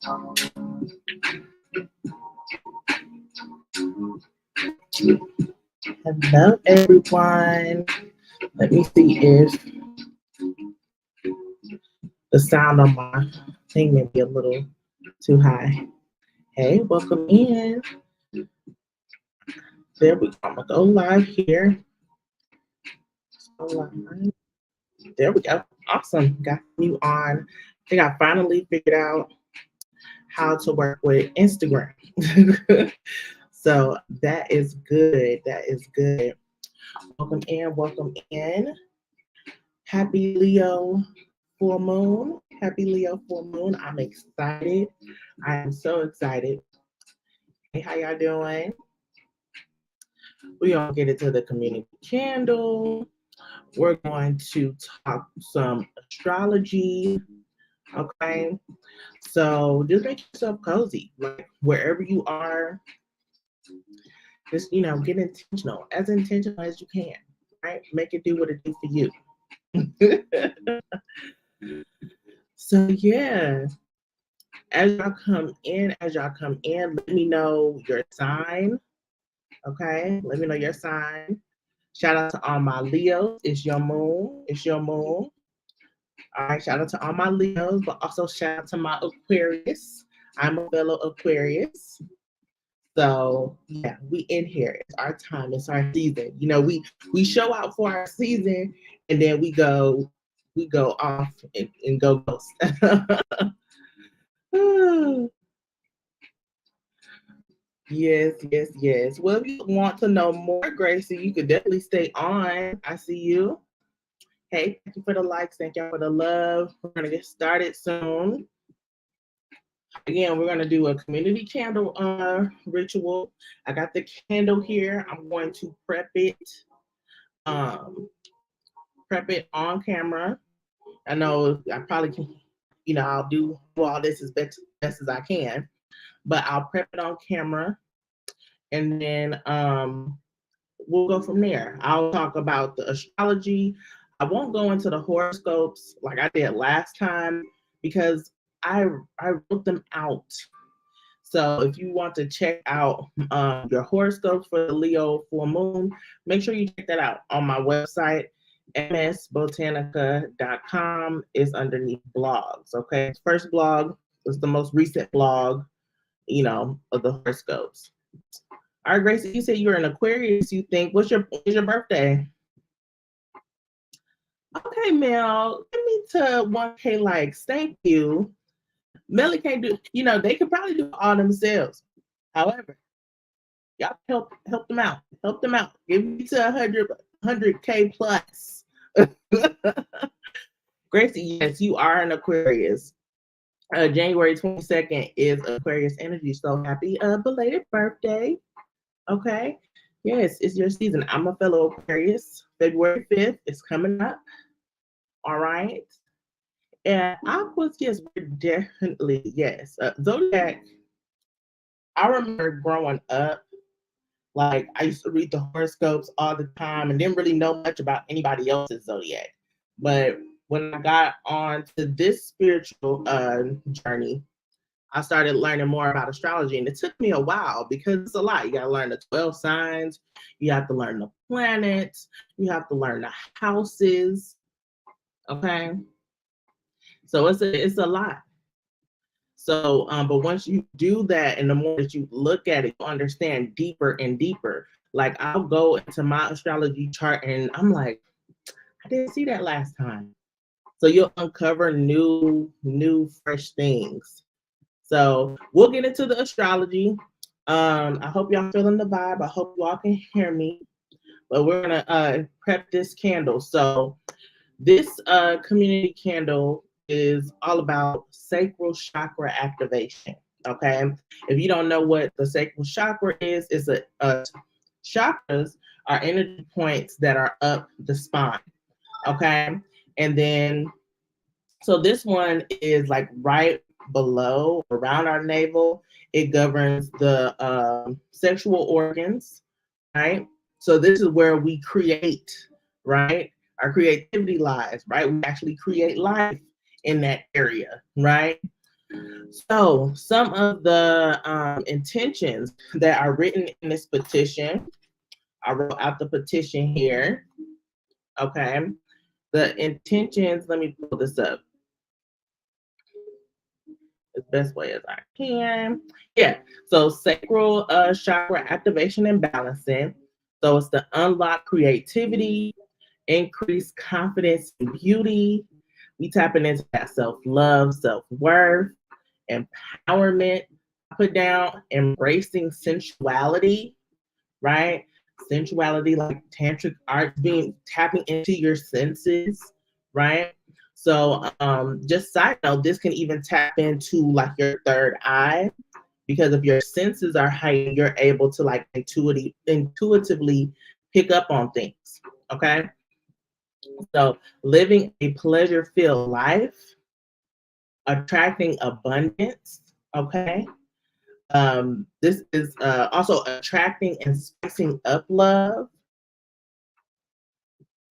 Hello, everyone. Let me see if the sound on my thing may be a little too high. Hey, welcome in. There we go. I'm gonna go live here. There we go. Awesome. Got you on. I think I finally figured out how to work with Instagram. So that is good. That is good. Welcome in. Welcome in. Happy Leo full moon. Happy Leo full moon. I'm excited. I am so excited. Hey, how y'all doing? We're going to get into the community candle. We're going to talk some astrology. Okay. So just make yourself cozy. Like wherever you are, just, get intentional as you can. Right? Make it do what it do for you. So yeah, as y'all come in, let me know your sign. Okay, let me know your sign. Shout out to all my Leos. It's your moon. All right, shout out to all my Leos, but also shout out to my Aquarius. I'm a fellow Aquarius. So yeah, we in here. It's our time. It's our season. We show out for our season, and then we go off and go ghost. Yes. Well, if you want to know more, Gracie, you could definitely stay on. I see you. Hey, thank you for the likes. Thank you for the love. We're going to get started soon. Again, we're going to do a community candle ritual. I got the candle here. I'm going to prep it on camera. I know I probably can, I'll do all this as best as I can, but I'll prep it on camera, and then we'll go from there. I'll talk about the astrology. I won't go into the horoscopes like I did last time because I wrote them out. So if you want to check out your horoscopes for the Leo full moon, make sure you check that out on my website. msbotanica.com is underneath blogs. Okay, first blog is the most recent blog, of the horoscopes. All right, Gracie, you said you're an Aquarius. You think what's your birthday? Okay, Mel, give me to 1K likes. Thank you. Melly can't do. They could probably do it all themselves. However, y'all help them out. Help them out. Give me to 100K plus. Gracie, yes, you are an Aquarius. January 22nd is Aquarius energy. So happy belated birthday. Okay. Yes, it's your season. I'm a fellow Aquarius. February 5th is coming up. All right. And I was definitely, yes. Zodiac, I remember growing up, like I used to read the horoscopes all the time and didn't really know much about anybody else's zodiac. But when I got on to this spiritual journey, I started learning more about astrology, and it took me a while because it's a lot. You got to learn the 12 signs, you have to learn the planets, you have to learn the houses. Okay, so it's a lot. So, but once you do that, and the more that you look at it, you understand deeper and deeper. Like I'll go into my astrology chart, and I'm like, I didn't see that last time. So you'll uncover new, fresh things. So we'll get into the astrology. I hope y'all feeling the vibe. I hope y'all can hear me. But we're gonna prep this candle. So this community candle is all about sacral chakra activation. Okay, if you don't know what the sacral chakra is, it's chakras are energy points that are up the spine. Okay, and then so this one is like right below, around our navel. It governs the sexual organs, right? So this is where we create, right? Our creativity lies, right? We actually create life in that area, right? So some of the intentions that are written in this petition, I wrote out the petition here. Okay. The intentions, let me pull this up as best way as I can. Yeah. So sacral chakra activation and balancing. So it's to unlock creativity, increase confidence and beauty. We tapping into that self-love, self-worth, empowerment. Put down embracing sensuality, right? Sensuality, like tantric art, being tapping into your senses, right? So just side note, this can even tap into like your third eye, because if your senses are heightened, you're able to like intuitively pick up on things. Okay. So living a pleasure-filled life, attracting abundance. Okay. This is also attracting and spicing up love.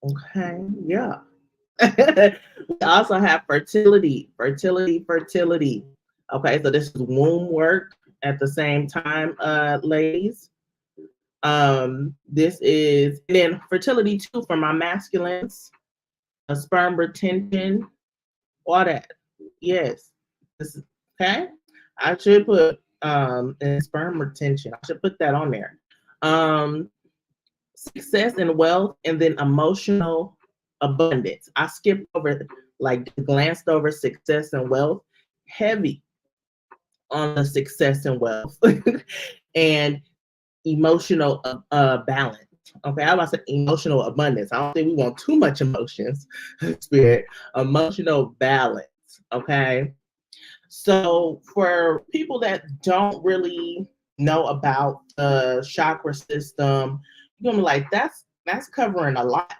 Okay, yeah. We also have fertility, fertility. Okay, so this is womb work at the same time, ladies. This is, and then fertility too for my masculines, a sperm retention, all that. Yes. This is, okay. I should put and sperm retention. I should put that on there. Success and wealth, and then emotional abundance. I skipped over, like glanced over success and wealth, heavy on the success and wealth, and emotional balance. Okay, I was about to say emotional abundance. I don't think we want too much emotions, spirit. Emotional balance. Okay. So for people that don't really know about the chakra system, you're gonna be like, that's covering a lot.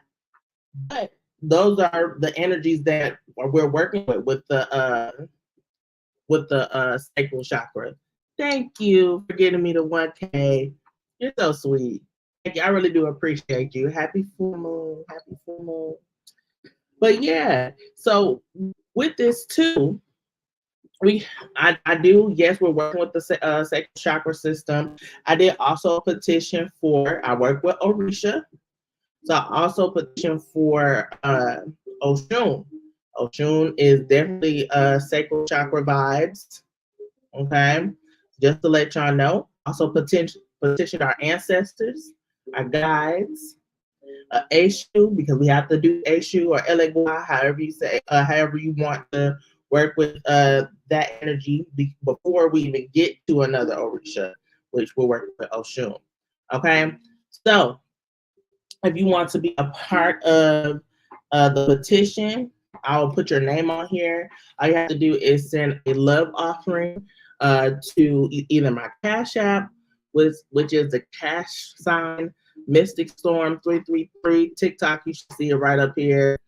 But those are the energies that we're working with the sacral chakra. Thank you for getting me to 1K. You're so sweet. Thank you. I really do appreciate you. Happy full moon. Happy full moon. But yeah, so with this too, I do, yes, we're working with the sacral chakra system. I did also petition for, I work with Orisha, so I also petition for Oshun. Oshun is definitely sacral chakra vibes. Okay, just to let y'all know. Also petition our ancestors, our guides, Eshu, because we have to do Eshu or Elegua, however you say, however you want to work with that energy before we even get to another Orisha, which we're working with Oshun. Okay, so if you want to be a part of the petition, I'll put your name on here. All you have to do is send a love offering to either my Cash App, which is the cash sign Mystic Storm 333. TikTok, you should see it right up here.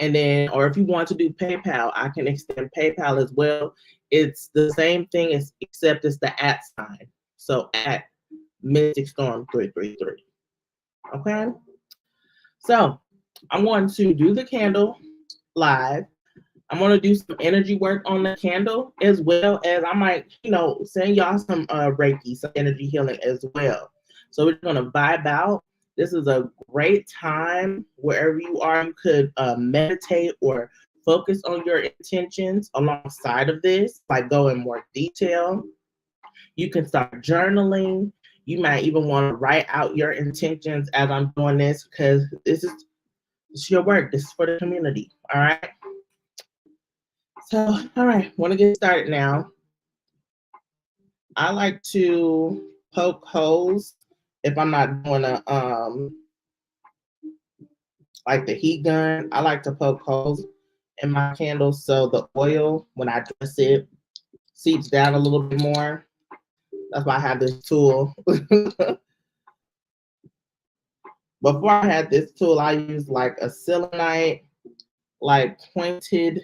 And then, or if you want to do PayPal, I can extend PayPal as well. It's the same thing except it's the @ sign. So at Mystic Storm 333. Okay. So I'm going to do the candle live. I'm going to do some energy work on the candle, as well as I might, send y'all some Reiki, some energy healing as well. So we're going to vibe out. This is a great time. Wherever you are, you could meditate or focus on your intentions alongside of this, like go in more detail. You can start journaling. You might even want to write out your intentions as I'm doing this, because it's your work. This is for the community. All right. So, all right, want to get started now. I like to poke holes if I'm not doing a like the heat gun. I like to poke holes in my candles so the oil, when I dress it, seeps down a little bit more. That's why I have this tool. Before I had this tool, I used like a selenite, like pointed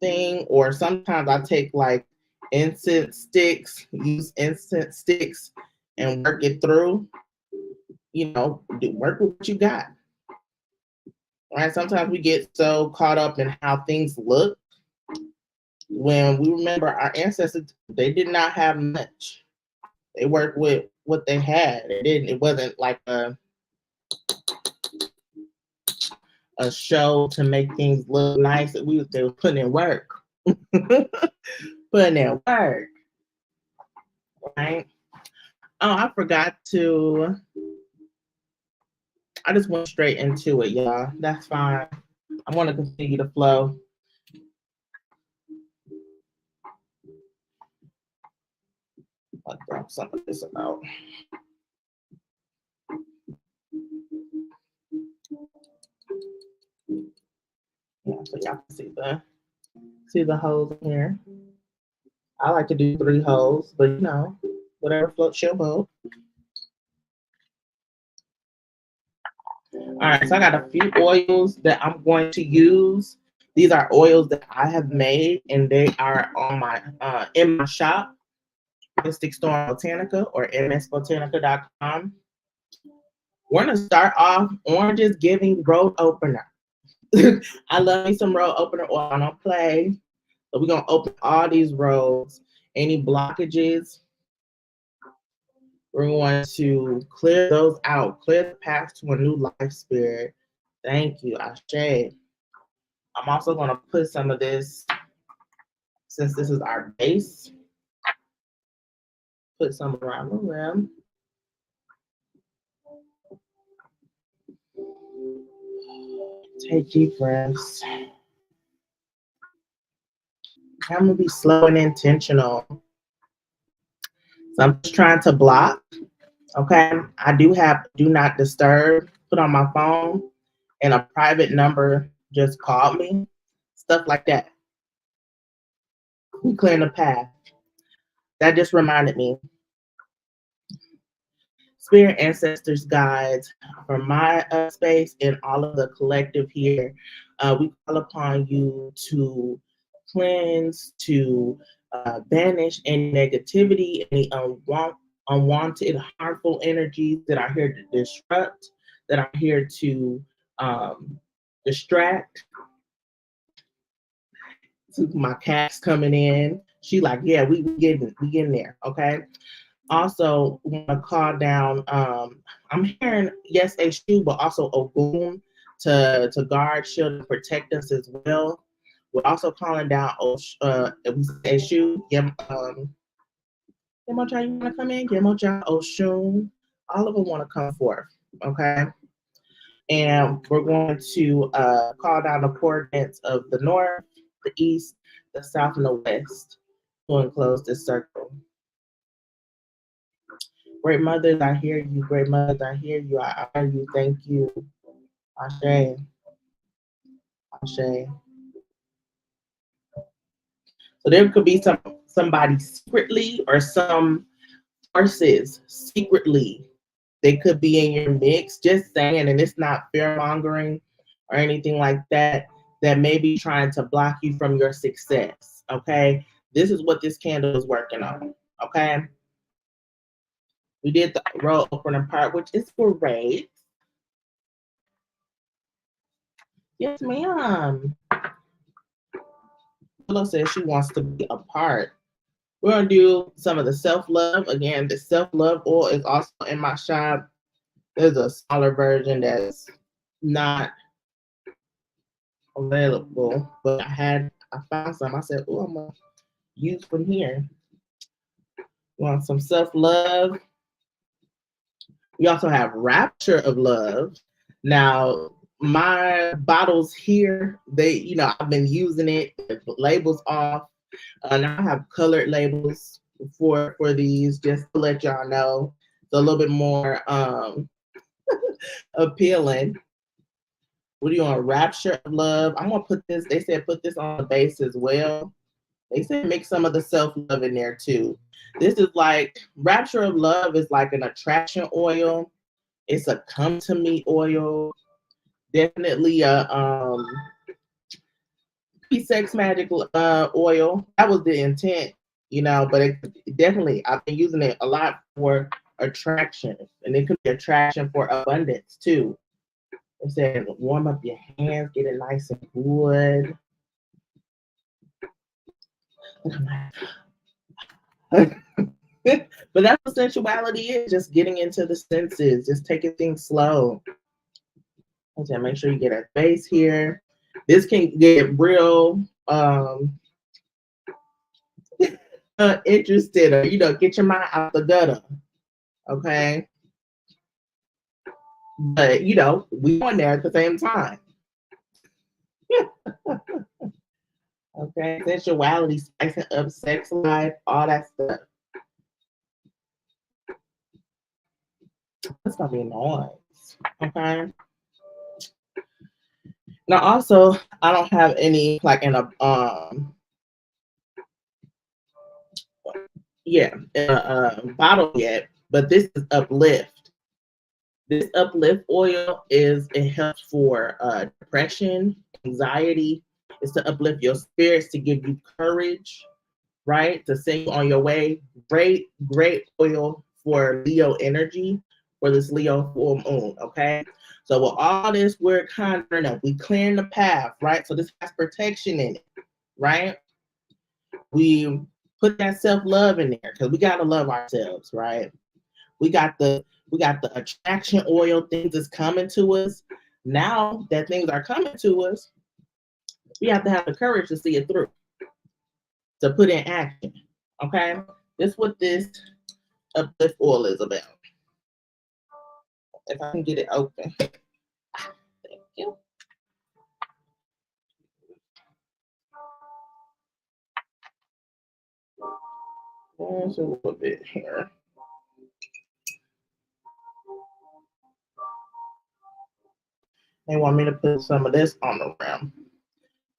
thing, or sometimes I take like incense sticks, use incense sticks and work it through. Work with what you got. Right? Sometimes we get so caught up in how things look When we remember our ancestors, they did not have much. They worked with what they had. It wasn't like a show to make things look nice. They were putting in work. Putting in work. Right? Oh, I forgot to. I just went straight into it, y'all. That's fine. I want to continue to flow. I'll drop some of this out. Yeah, so y'all can see the holes in here. I like to do 3 holes, but you know, whatever floats your boat. All right, so I got a few oils that I'm going to use. These are oils that I have made, and they are on my in my shop, Mystic Storm Botanica or msbotanica.com. We're gonna start off oranges giving road opener. I love me some road opener oil. I don't play. So we're gonna open all these roads. Any blockages, we're going to clear those out. Clear the path to a new life, spirit. Thank you, Ashe. I'm also gonna put some of this, since this is our base, put some around the rim. Take deep breaths. I'm gonna be slow and intentional. So I'm just trying to block. Okay, I do have do not disturb put on my phone, and a private number just called me. Stuff like that. We clearing the path. That just reminded me. Spirit ancestors, guides, from my space and all of the collective here, we call upon you to cleanse, to banish any negativity, any unwanted, harmful energies that are here to disrupt, that are here to distract. My cat's coming in. She like, yeah, we getting there, okay? Also, want to call down. I'm hearing yes, a shoe, but also a boom to guard, shield, and protect us as well. We're also calling down a shoe. Yemocha, you want to come in? Yemocha, Oshun. All of them want to come forth. Okay. And we're going to call down the coordinates of the north, the east, the south, and the west to enclose this circle. Great mothers, I hear you. Great mothers, I hear you. I honor you. Thank you. Ashe. Ashe. So there could be somebody secretly or some forces secretly. They could be in your mix, just saying, and it's not fear mongering or anything like that, that may be trying to block you from your success. Okay. This is what this candle is working on. Okay. We did the roll opening part, which is great. Yes, ma'am. Willow says she wants to be a part. We're going to do some of the self-love. Again, the self-love oil is also in my shop. There's a smaller version that's not available, but I found some. I said, oh, I'm going to use from here. Want some self-love. We also have Rapture of Love. Now, my bottles here, I've been using it, labels off. Now I have colored labels for these, just to let y'all know. It's a little bit more appealing. What do you want? Rapture of Love. I'm gonna put this. They said put this on the base as well. They said make some of the self-love in there too. This is like Rapture of Love is like an attraction oil. It's a come to me oil. Definitely a sex magical oil. That was the intent, but it definitely I've been using it a lot for attraction, and it could be attraction for abundance too. It said warm up your hands, get it nice and good. But that's what sensuality is, just getting into the senses, just taking things slow. Okay, make sure you get a space here. This can get real interested, or get your mind out the gutter. Okay. But we on there at the same time. Okay, sensuality, spicing up sex life, all that stuff. That's gonna be noise. Okay. Now also, I don't have any like in a in a bottle yet, but this is uplift. This uplift oil it helps for depression, anxiety. It's to uplift your spirits, to give you courage, right? To send you on your way. Great, great oil for Leo energy, for this Leo full moon, okay? So with all this, we're conjuring up. We clearing the path, right? So this has protection in it, right? We put that self-love in there because we gotta love ourselves, right? We got the attraction oil, things is coming to us. Now that things are coming to us, we have to have the courage to see it through, to put in action. Okay? This is what this uplift oil is about. If I can get it open. Thank you. There's a little bit here. They want me to put some of this on the rim.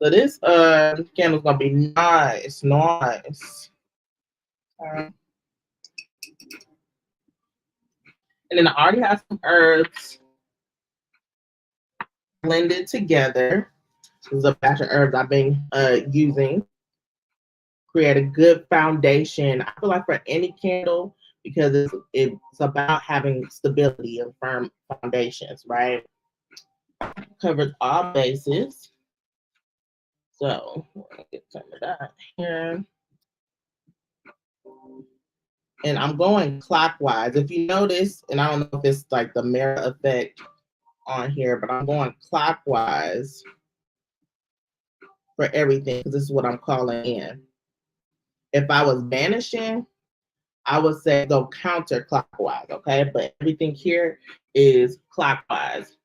So this candle's gonna be nice. And then I already have some herbs blended together. This is a batch of herbs I've been using. Create a good foundation. I feel like for any candle, because it's about having stability and firm foundations, right? Covers all bases. So we're gonna get some of that here. And I'm going clockwise. If you notice, and I don't know if it's like the mirror effect on here, but I'm going clockwise for everything because this is what I'm calling in. If I was vanishing, I would say go counterclockwise, okay? But everything here is clockwise.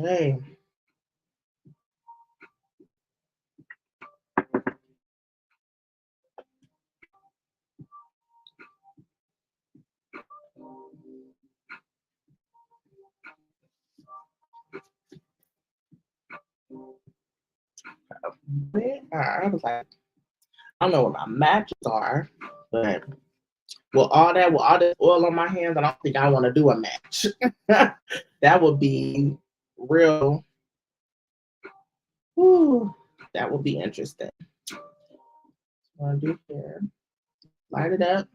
Okay. I was like, I don't know what my matches are, but with all this oil on my hands, I don't think I want to do a match. That would be real. Whew, that would be interesting. What I do here? Light it up.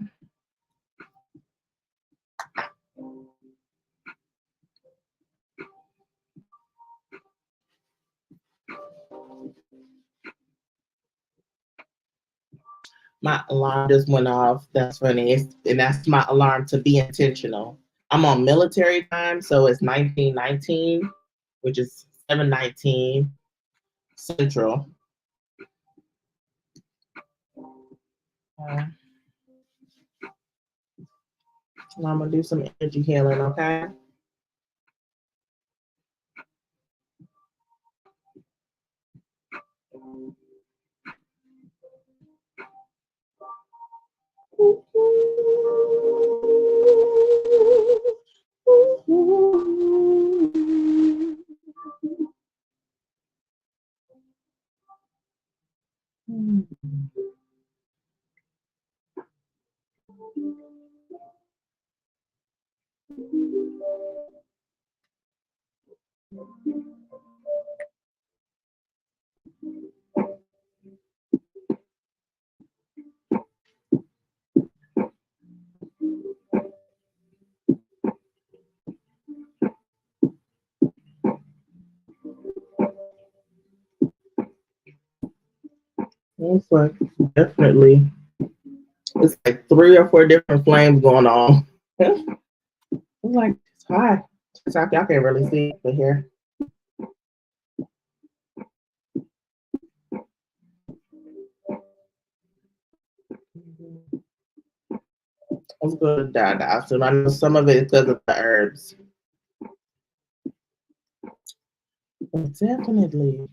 My alarm just went off. That's funny. And that's my alarm to be intentional. I'm on military time, so it's 1919, which is 7:19 Central. I'm gonna do some energy healing, okay? It's like definitely, it's like 3 or 4 different flames going on. It's like it's hot. It's like y'all can't really see it here. Let's go to Dada. So I know some of it is because of the herbs. But definitely,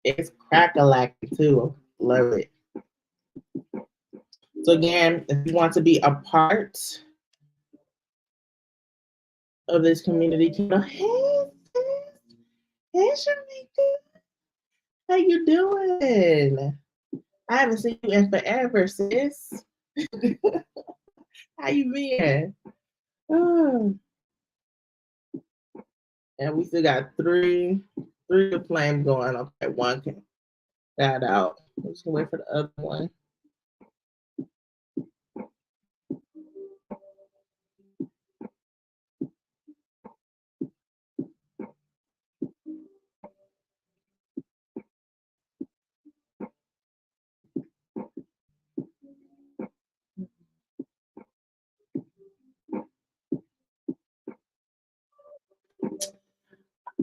it's crack-a-lacking too. Love it. So again, if you want to be a part of this community, hey, Shamika, how you doing? I haven't seen you in forever, sis. How you been? Oh. And we still got three flames going. Okay, one can that out. I'm just gonna wait for the other one.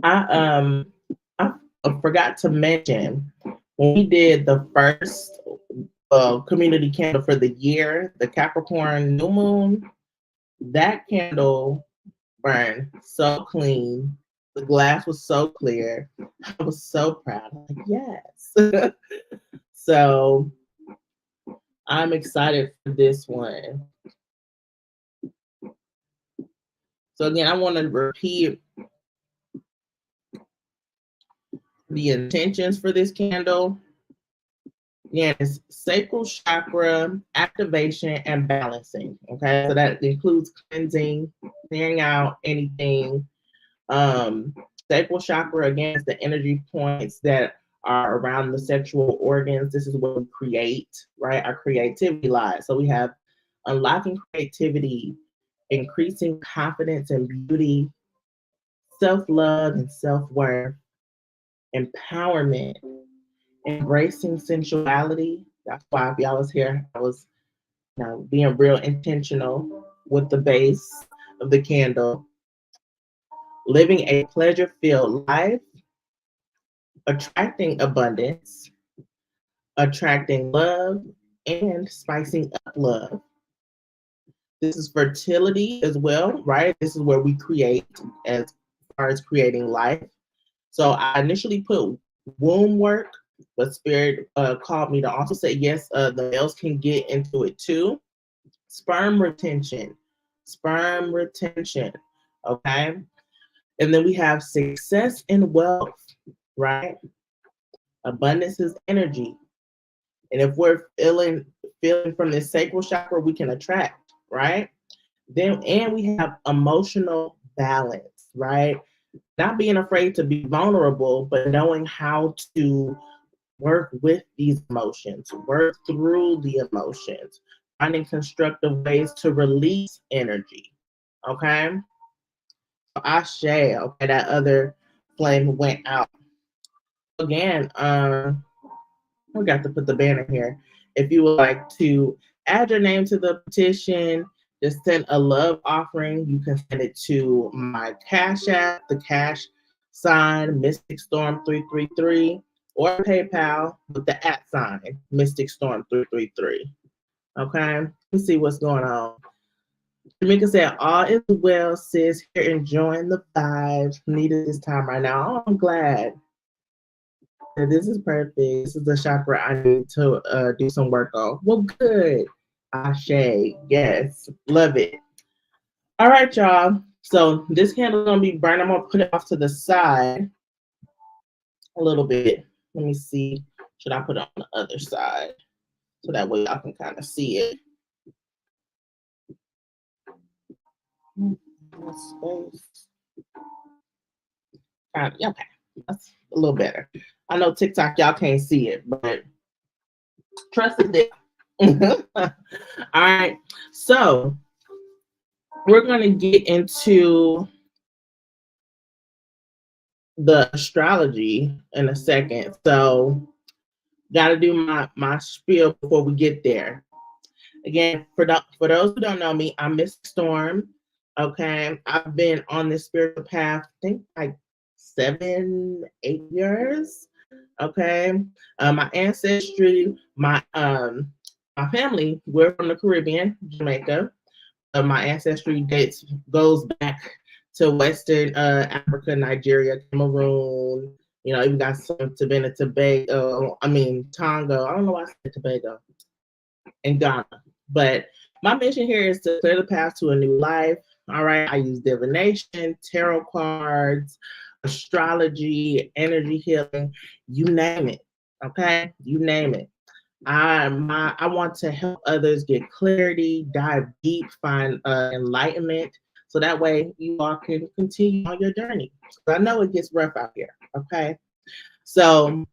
I forgot to mention when we did the first community candle for the year, the Capricorn new moon, that candle burned so clean. The glass was so clear. I was so proud. I'm like, yes. So I'm excited for this one. So again, I want to repeat the intentions for this candle. Again, it's sacral chakra activation and balancing. Okay, so that includes cleansing, clearing out anything. Sacral chakra, again, is the energy points that are around the sexual organs. This is where we create, right? Our creativity lies. So we have unlocking creativity, increasing confidence and beauty, self-love and self-worth, empowerment, embracing sensuality. That's why if y'all was here, I was being real intentional with the base of the candle. Living a pleasure-filled life, attracting abundance, attracting love, and spicing up love. This is fertility as well, right? This is where we create as far as creating life. So I initially put womb work, but Spirit called me to also say, yes, the males can get into it too. Sperm retention, okay? And then we have success and wealth, right? Abundance is energy. And if we're feeling from this sacral chakra, we can attract, right? Then, and we have emotional balance, right? Not being afraid to be vulnerable, but knowing how to work with these emotions, work through the emotions, finding constructive ways to release energy. Okay. So Ashe, okay, that other flame went out. Again, we got to put the banner here. If you would like to add your name to the petition, just send a love offering. You can send it to my Cash App, the cash sign Mystic Storm 333, or PayPal with the @ sign Mystic Storm 333. Okay, let's see what's going on. Jamaica said, all is well, sis. Here enjoying the vibes. Needed this time right now. Oh, I'm glad. This is perfect. This is the chakra I need to do some work on. Well, good. Ashe. Yes. Love it. All right, y'all. So this candle is going to be burning. I'm going to put it off to the side a little bit. Let me see. Should I put it on the other side? So that way y'all can kind of see it. Space. Okay. That's a little better. I know TikTok, y'all can't see it, but trust it there. All right. So we're going to get into the astrology in a second. So Got to do my spiel before we get there. Again, for those who don't know me, I'm Miss Storm. Okay, I've been on this spiritual path, I think like 7, 8 years. Okay, my ancestry, my family, we're from the Caribbean, Jamaica. My ancestry goes back to Western Africa, Nigeria, Cameroon. You know, even got some to been a Tobago. I mean, Tonga. I don't know why I said Tobago, and Ghana. But my mission here is to clear the path to a new life. All right. I use divination, tarot cards, astrology, energy healing, you name it. Okay. You name it. I want to help others get clarity, dive deep, find enlightenment, so that way you all can continue on your journey. So I know it gets rough out here. Okay. So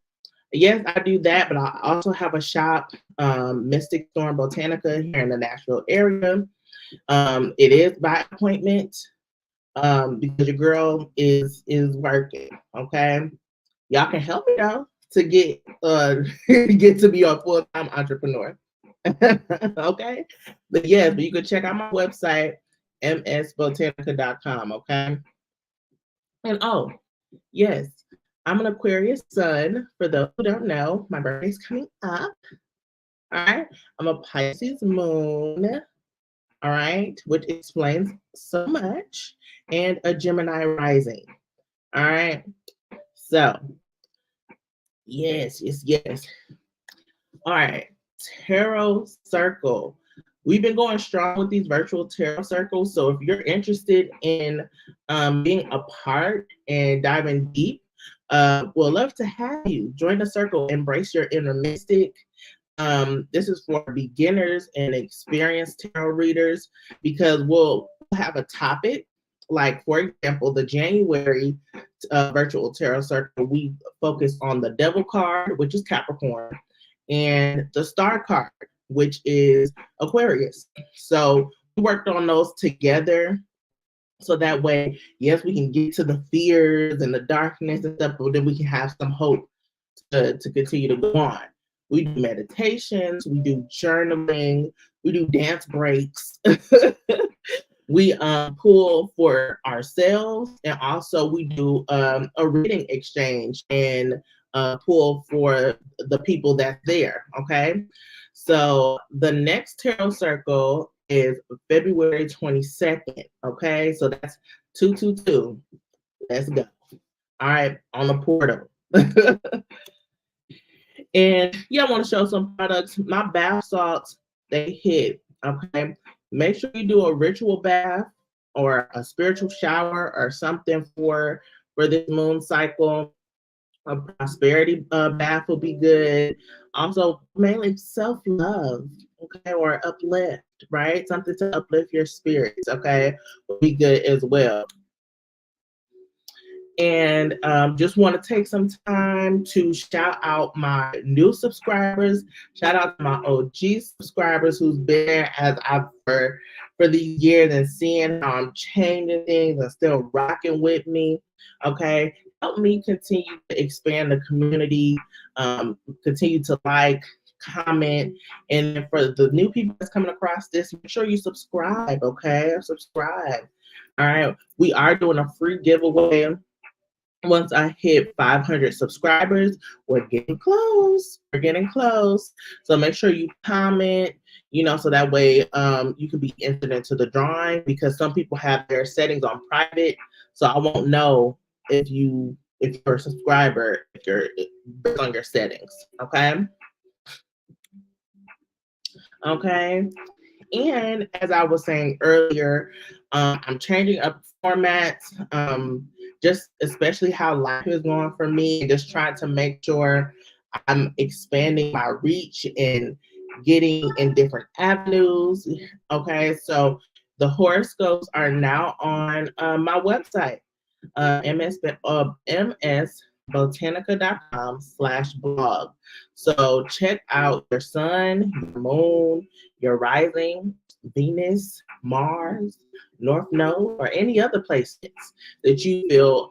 yes, I do that, but I also have a shop, Mystic Storm Botanica, here in the Nashville area. It is by appointment, because your girl is working. Okay, y'all can help me out to get get to be a full-time entrepreneur. Okay, but yes, but you can check out my website, msbotanica.com. Okay, and oh yes, I'm an Aquarius sun. For those who don't know, my birthday's coming up. All right. I'm a Pisces moon. All right. Which explains so much. And a Gemini rising. All right. So, yes. All right. Tarot circle. We've been going strong with these virtual tarot circles. So, if you're interested in being a part and diving deep, we'll love to have you join the circle. Embrace your inner mystic. This is for beginners and experienced tarot readers, because we'll have a topic. Like, for example, the January virtual tarot circle, we focus on the Devil card, which is Capricorn, and the Star card, which is Aquarius. So we worked on those together. So that way, yes, we can get to the fears and the darkness and stuff, but then we can have some hope to continue to go on. We do meditations, we do journaling, we do dance breaks. We pull for ourselves, and also we do a reading exchange and pull for the people that's there. Okay, so the next tarot circle is February 22nd. Okay, so that's 222. Let's go. All right, on the portal. And yeah, I want to show some products. My bath salts, they hit. Okay. Make sure you do a ritual bath or a spiritual shower or something for this moon cycle. A prosperity bath will be good. Also, mainly self-love, okay, or uplift, right? Something to uplift your spirits, okay, will be good as well. And just want to take some time to shout out my new subscribers. Shout out to my OG subscribers who's been there as I've for these years and seeing how I'm changing things and still rocking with me. Okay, help me continue to expand the community. Continue to like, comment, and for the new people that's coming across this, make sure you subscribe. Okay, subscribe. All right, we are doing a free giveaway. Once I hit 500 subscribers, we're getting close. We're getting close. So make sure you comment, so that way you can be entered into the drawing, because some people have their settings on private. So I won't know if you're a subscriber, if you're based on your settings. Okay. Okay. And as I was saying earlier, I'm changing up formats, just especially how life is going for me, and just trying to make sure I'm expanding my reach and getting in different avenues. Okay, so the horoscopes are now on my website, msbotanica.com/blog. So check out your sun, your moon, your rising, Venus, Mars, North Node, or any other places that you feel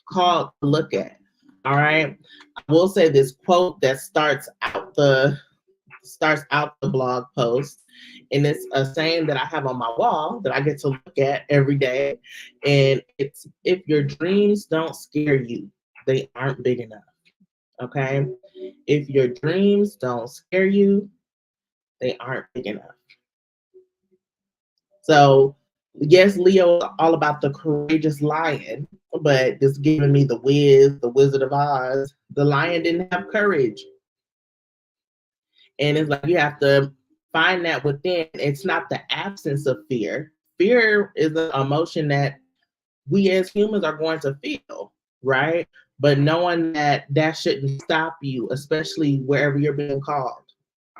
called to look at. All right. I will say this quote that starts out the blog post, and it's a saying that I have on my wall that I get to look at every day, and it's, if your dreams don't scare you, they aren't big enough. Okay, if your dreams don't scare you, they aren't big enough. So yes, Leo is all about the courageous lion, but it's giving me the Wizard of Oz. The lion didn't have courage. And it's like you have to find that within. It's not the absence of fear. Fear is an emotion that we as humans are going to feel, right? But knowing that that shouldn't stop you, especially wherever you're being called.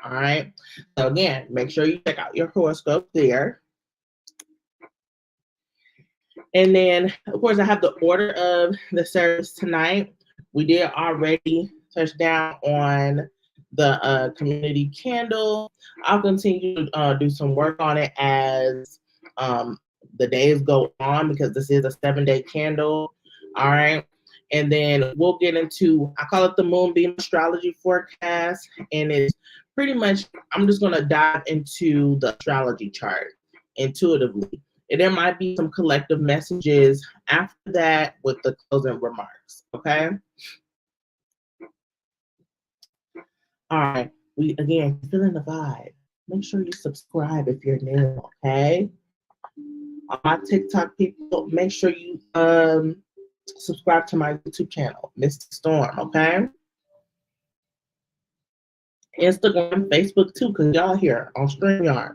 All right. So again, make sure you check out your horoscope there. And then, of course, I have the order of the service tonight. We did already touch down on the community candle. I'll continue to do some work on it as the days go on, because this is a 7-day candle. All right. And then we'll get into, I call it the Moonbeam Astrology forecast. And it's pretty much, I'm just going to dive into the astrology chart intuitively. And there might be some collective messages after that with the closing remarks. Okay. All right. We again feeling the vibe. Make sure you subscribe if you're new. Okay. On my TikTok people, make sure you subscribe to my YouTube channel, Mr. Storm. Okay. Instagram, Facebook too, because y'all here on StreamYard.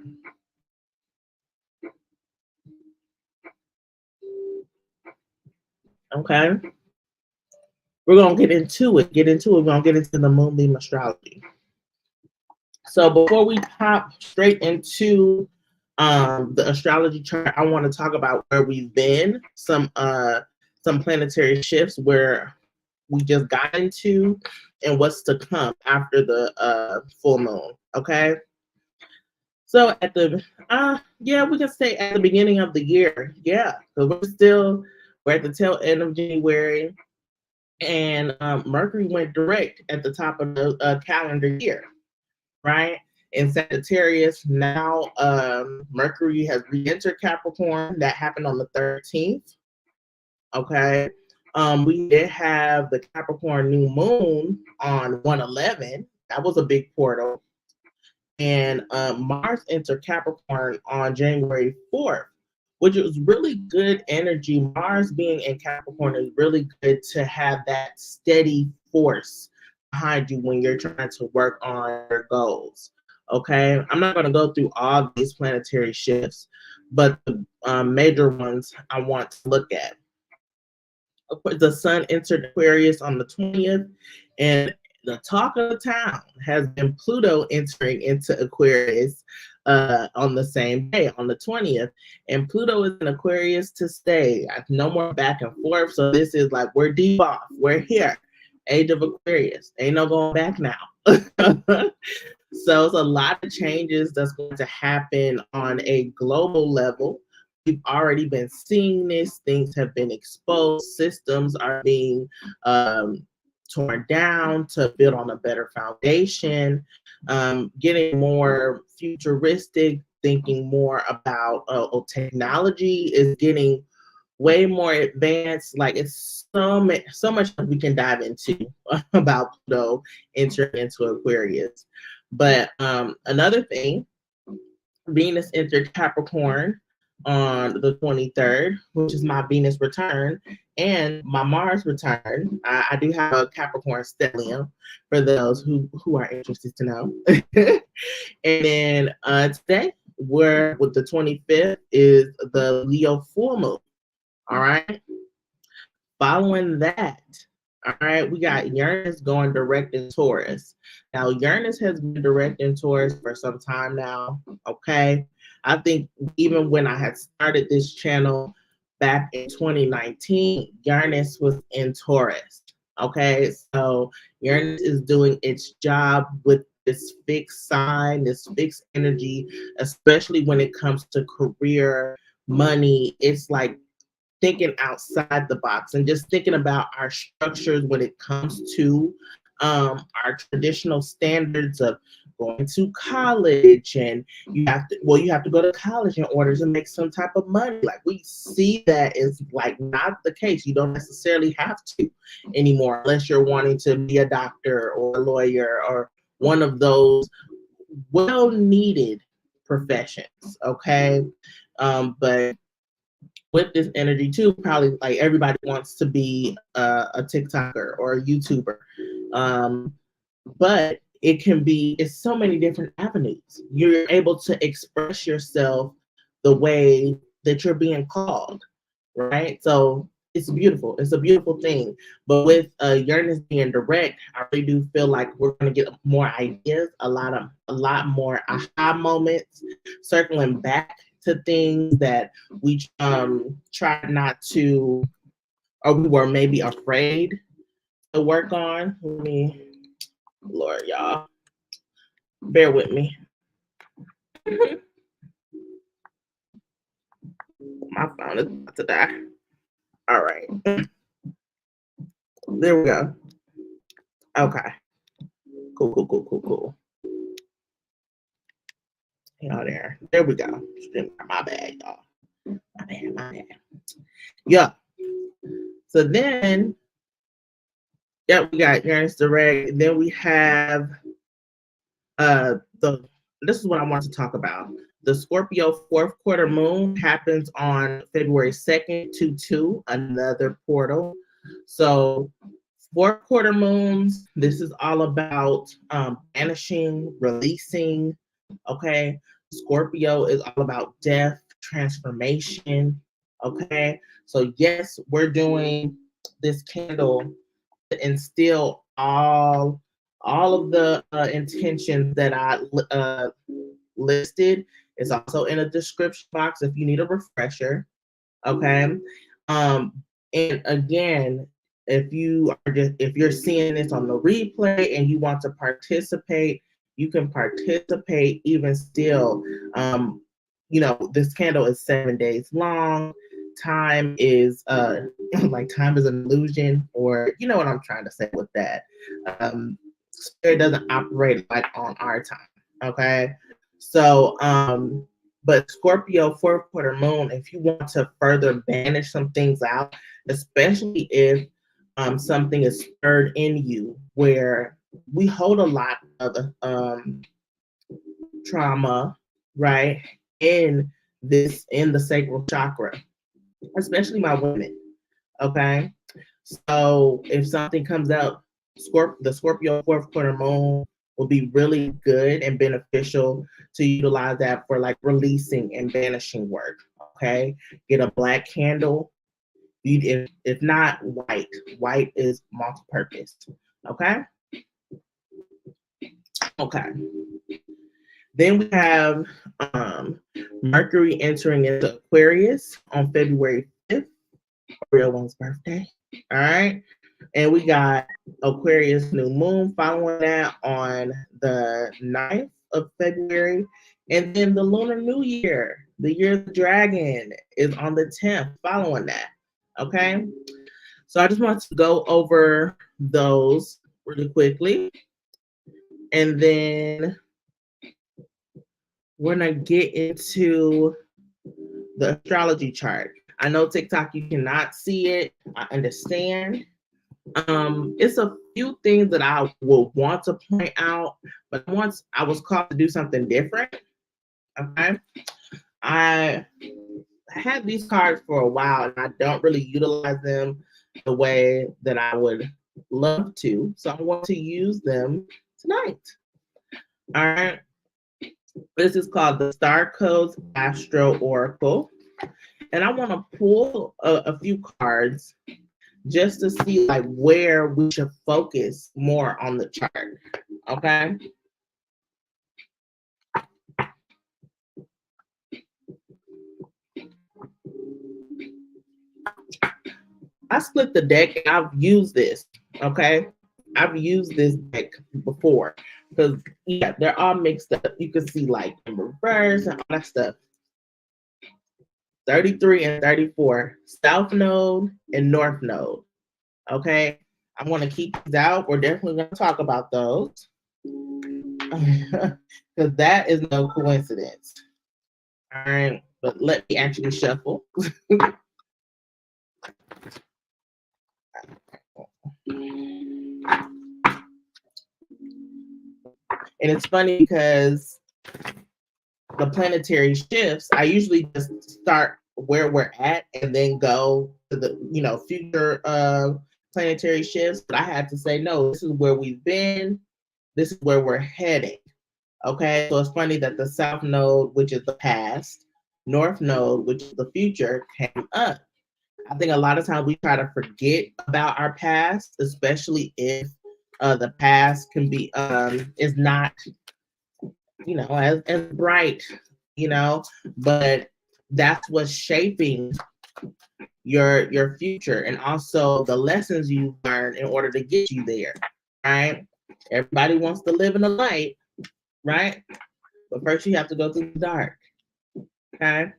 Okay. We're gonna get into it. We're gonna get into the Moonbeam Astrology. So before we pop straight into the astrology chart, I want to talk about where we've been, some planetary shifts where we just got into, and what's to come after the full moon. Okay. So at the we can say at the beginning of the year, yeah, because we're at the tail end of January, and Mercury went direct at the top of the calendar year, right? In Sagittarius, now Mercury has re-entered Capricorn. That happened on the 13th. Okay. We did have the Capricorn new moon on 1/11. That was a big portal. And Mars entered Capricorn on January 4th, which was really good energy. Mars being in Capricorn is really good to have that steady force behind you when you're trying to work on your goals. Okay, I'm not going to go through all these planetary shifts, but the major ones I want to look at. Of course, the sun entered Aquarius on the 20th, and the talk of the town has been Pluto entering into Aquarius on the same day, on the 20th. And Pluto is in Aquarius to stay. No more back and forth. So this is like, we're deep off. We're here. Age of Aquarius. Ain't no going back now. So it's a lot of changes that's going to happen on a global level. We've already been seeing this. Things have been exposed. Systems are being torn down to build on a better foundation. Getting more futuristic, thinking more about technology is getting way more advanced. Like, it's so much we can dive into about Pluto entering into Aquarius. But another thing, Venus entered Capricorn on the 23rd, which is my Venus return, and my Mars return. I do have a Capricorn stellium for those who are interested to know. And then today, with the 25th, is the Leo full moon. All right. Following that, all right, we got Uranus going direct in Taurus. Now, Uranus has been direct in Taurus for some time now. Okay. I think even when I had started this channel back in 2019, Uranus was in Taurus. Okay. So Uranus is doing its job with this fixed sign, this fixed energy, especially when it comes to career, money. It's like thinking outside the box and just thinking about our structures when it comes to our traditional standards of going to college, and you have to go to college in order to make some type of money. Like, we see that is like not the case. You don't necessarily have to anymore unless you're wanting to be a doctor or a lawyer or one of those well needed professions. Okay. But with this energy too, probably like everybody wants to be a TikToker or a YouTuber. But it's so many different avenues. You're able to express yourself the way that you're being called, right? So it's beautiful. It's a beautiful thing. But with Uranus being direct, I really do feel like we're going to get more ideas, a lot more aha moments, circling back to things that we tried not to, or we were maybe afraid to work on. Lord, y'all, bear with me. My phone is about to die. All right. There we go. Okay. Cool. Hang on there. There we go. My bad, y'all. My bad. Yeah. So then, we got Uranus direct. Then we have this is what I want to talk about. The Scorpio fourth quarter moon happens on February 2nd to 2, another portal. So fourth quarter moons, this is all about banishing, releasing. Okay. Scorpio is all about death, transformation. Okay. So yes, we're doing this candle to instill all of the intentions that I listed. Is also in a description box if you need a refresher. Okay. And again, if you're seeing this on the replay and you want to participate, you can participate even still. This candle is 7 days long. Time is time is an illusion, or you know what I'm trying to say with that. Spirit doesn't operate like on our time. Okay. So but Scorpio fourth quarter moon, if you want to further banish some things out, especially if something is stirred in you, where we hold a lot of trauma, right, in the sacral chakra, especially my women. Okay. So if something comes out, the Scorpio fourth quarter moon will be really good and beneficial to utilize that for like releasing and banishing work. Okay. Get a black candle. If not white. White is multi-purpose. Okay. Okay. Then we have Mercury entering into Aquarius on February 5th, real one's birthday. All right. And we got Aquarius new moon following that on the 9th of February. And then the Lunar New Year, the year of the dragon, is on the 10th following that. Okay. So I just want to go over those really quickly. And then we're going to get into the astrology chart. I know TikTok, you cannot see it. I understand. It's a few things that I will want to point out, but once I was called to do something different. Okay. I had these cards for a while and I don't really utilize them the way that I would love to. So I want to use them tonight. All right. This is called the Star Codes Astro Oracle. And I want to pull a few cards just to see like where we should focus more on the chart. Okay. I split the deck and I've used this. Okay. I've used this deck before because they're all mixed up. You can see like in reverse and all that stuff. 33 and 34, South Node and North Node. Okay, I'm going to keep these out. We're definitely going to talk about those because that is no coincidence. All right, but let me actually shuffle. And it's funny because the planetary shifts, I usually just start where we're at and then go to the, future planetary shifts. But I had to say, no, this is where we've been. This is where we're heading. Okay, so it's funny that the South Node, which is the past, North Node, which is the future, came up. I think a lot of times we try to forget about our past, especially if the past can be is not, as bright, but that's what's shaping your future, and also the lessons you learn in order to get you there. Right? Everybody wants to live in the light, right? But first you have to go through the dark. Okay.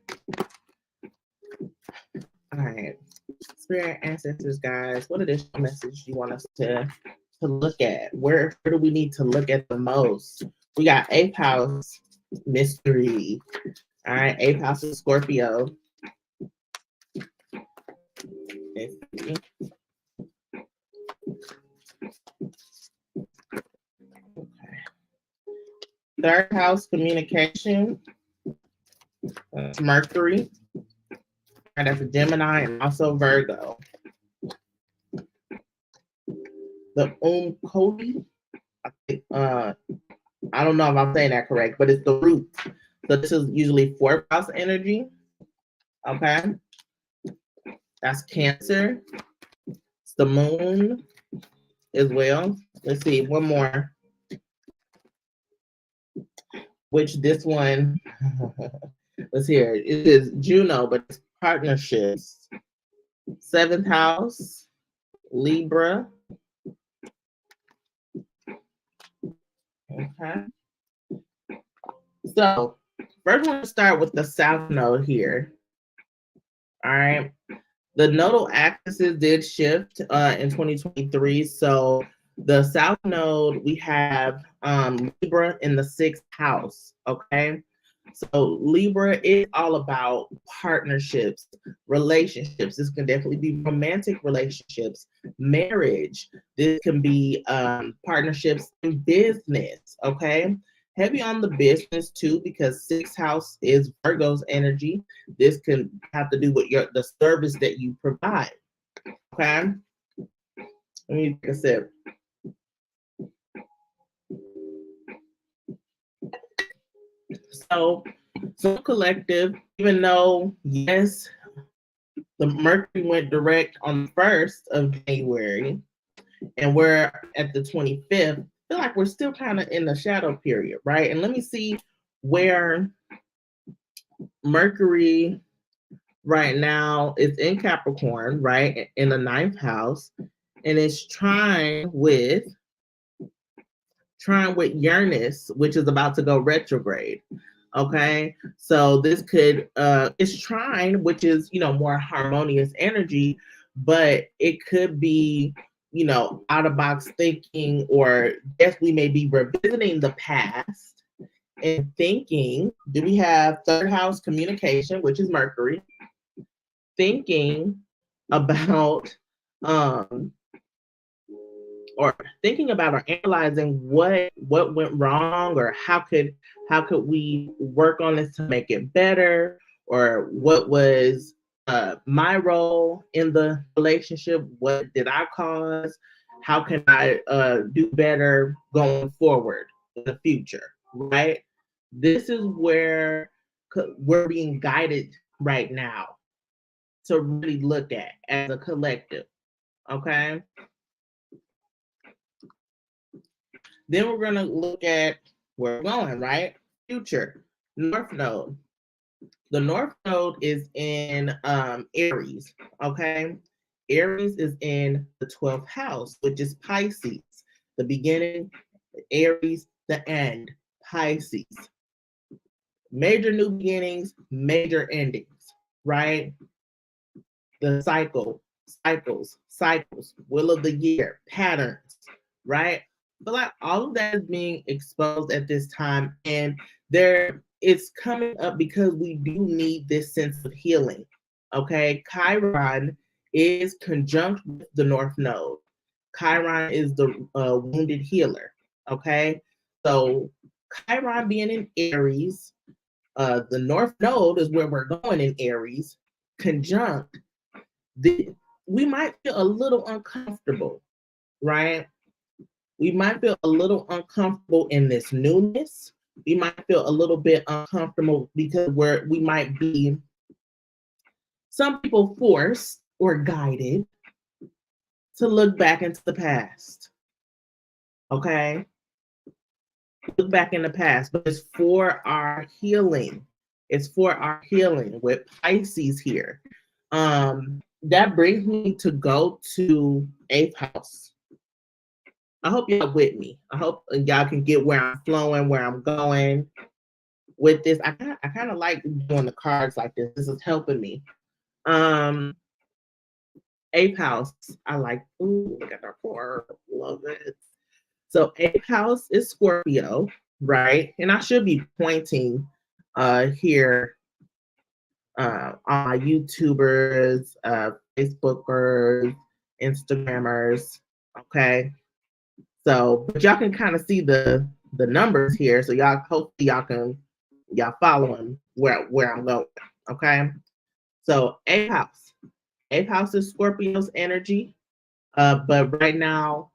All right. Spirit ancestors, guys, what additional message you want us to look at? Where do we need to look at the most? We got 8th house mystery. All right, 8th house is Scorpio. Okay. 3rd house communication. That's Mercury. And that's a Gemini and also Virgo. The Cody, I don't know if I'm saying that correct, but it's the root. So this is usually 4th house energy. Okay. That's Cancer. It's the moon as well. Let's see, one more. Which this one, let's hear it. It is Juno, but it's partnerships. 7th house, Libra. Okay. So first, we're going to start with the South Node here. All right. The nodal axes did shift in 2023. So the South Node, we have Libra in the 6th house. Okay. So Libra is all about partnerships, relationships. This can definitely be romantic relationships, marriage. This can be partnerships in business, okay? Heavy on the business too, because 6th house is Virgo's energy. This can have to do with the service that you provide, okay? Let me take a sip. So collective, even though, yes, the Mercury went direct on the 1st of January, and we're at the 25th, I feel like we're still kind of in the shadow period, right? And let me see where Mercury right now is in Capricorn, right? In the 9th house, and it's trine with Uranus, which is about to go retrograde. Okay, so this could it's trine, which is more harmonious energy, but it could be out of box thinking, or yes, we may be revisiting the past and thinking. Do we have 3rd house communication, which is Mercury, thinking about or thinking about or analyzing what went wrong, or how could we work on this to make it better, or what was my role in the relationship, what did I cause, how can I do better going forward in the future, right? This is where we're being guided right now to really look at as a collective, okay? Then we're going to look at where we're going, right? Future, North Node. The North Node is in Aries, okay? Aries is in the 12th house, which is Pisces. The beginning, Aries, the end, Pisces. Major new beginnings, major endings, right? The cycles, will of the year, patterns, right? But like all of that is being exposed at this time, and there it's coming up because we do need this sense of healing. Okay, Chiron is conjunct with the North Node. Chiron is the wounded healer. Okay, so Chiron being in Aries, the North Node is where we're going in Aries, conjunct we might feel a little uncomfortable, right? We might feel a little uncomfortable in this newness. We might feel a little bit uncomfortable because we might be, some people, forced or guided to look back into the past. Okay? Look back in the past, but it's for our healing. It's for our healing with Pisces here. That brings me to go to 8th house. I hope y'all with me. I hope y'all can get where I'm flowing, where I'm going with this. I kind of like doing the cards like this. This is helping me. 8th house. I like, ooh, look at our card. Love it. So 8th house is Scorpio, right? And I should be pointing here on my YouTubers, Facebookers, Instagrammers, okay? So, but y'all can kind of see the numbers here. So y'all, hopefully y'all following where I'm going, okay? So 8th house. 8th house is Scorpio's energy. But right now,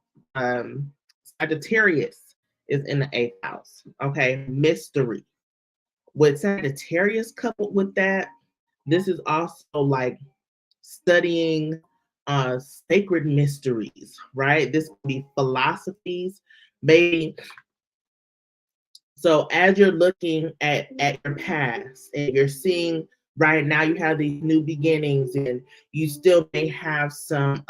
Sagittarius is in the 8th house, okay? Mystery. With Sagittarius coupled with that, this is also like studying sacred mysteries, right? This could be philosophies, maybe. So as you're looking at your past and you're seeing right now you have these new beginnings, and you still may have some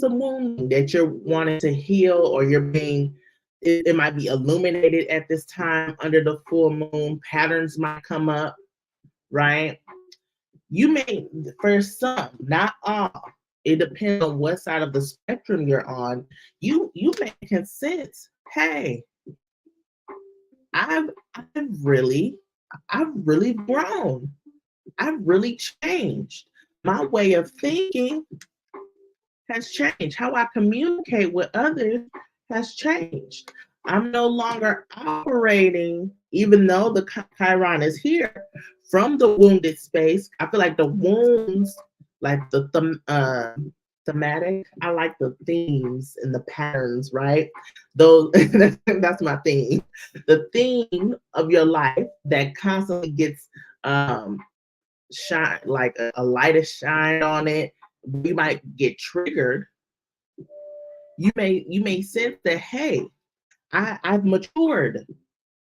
wounding that you're wanting to heal, or you're being, it might be illuminated at this time under the full moon. Patterns might come up, right? You may, for some, not all, it depends on what side of the spectrum you're on. You may can sense, hey, I've really grown. I've really changed. My way of thinking has changed. How I communicate with others has changed. I'm no longer operating, even though the Chiron is here, from the wounded space. I feel like the wounds, like the thematic, I like the themes and the patterns, right? Those that's my theme. The theme of your life that constantly gets shine, like a light is shined on it. We might get triggered. You may sense that, hey, I've matured.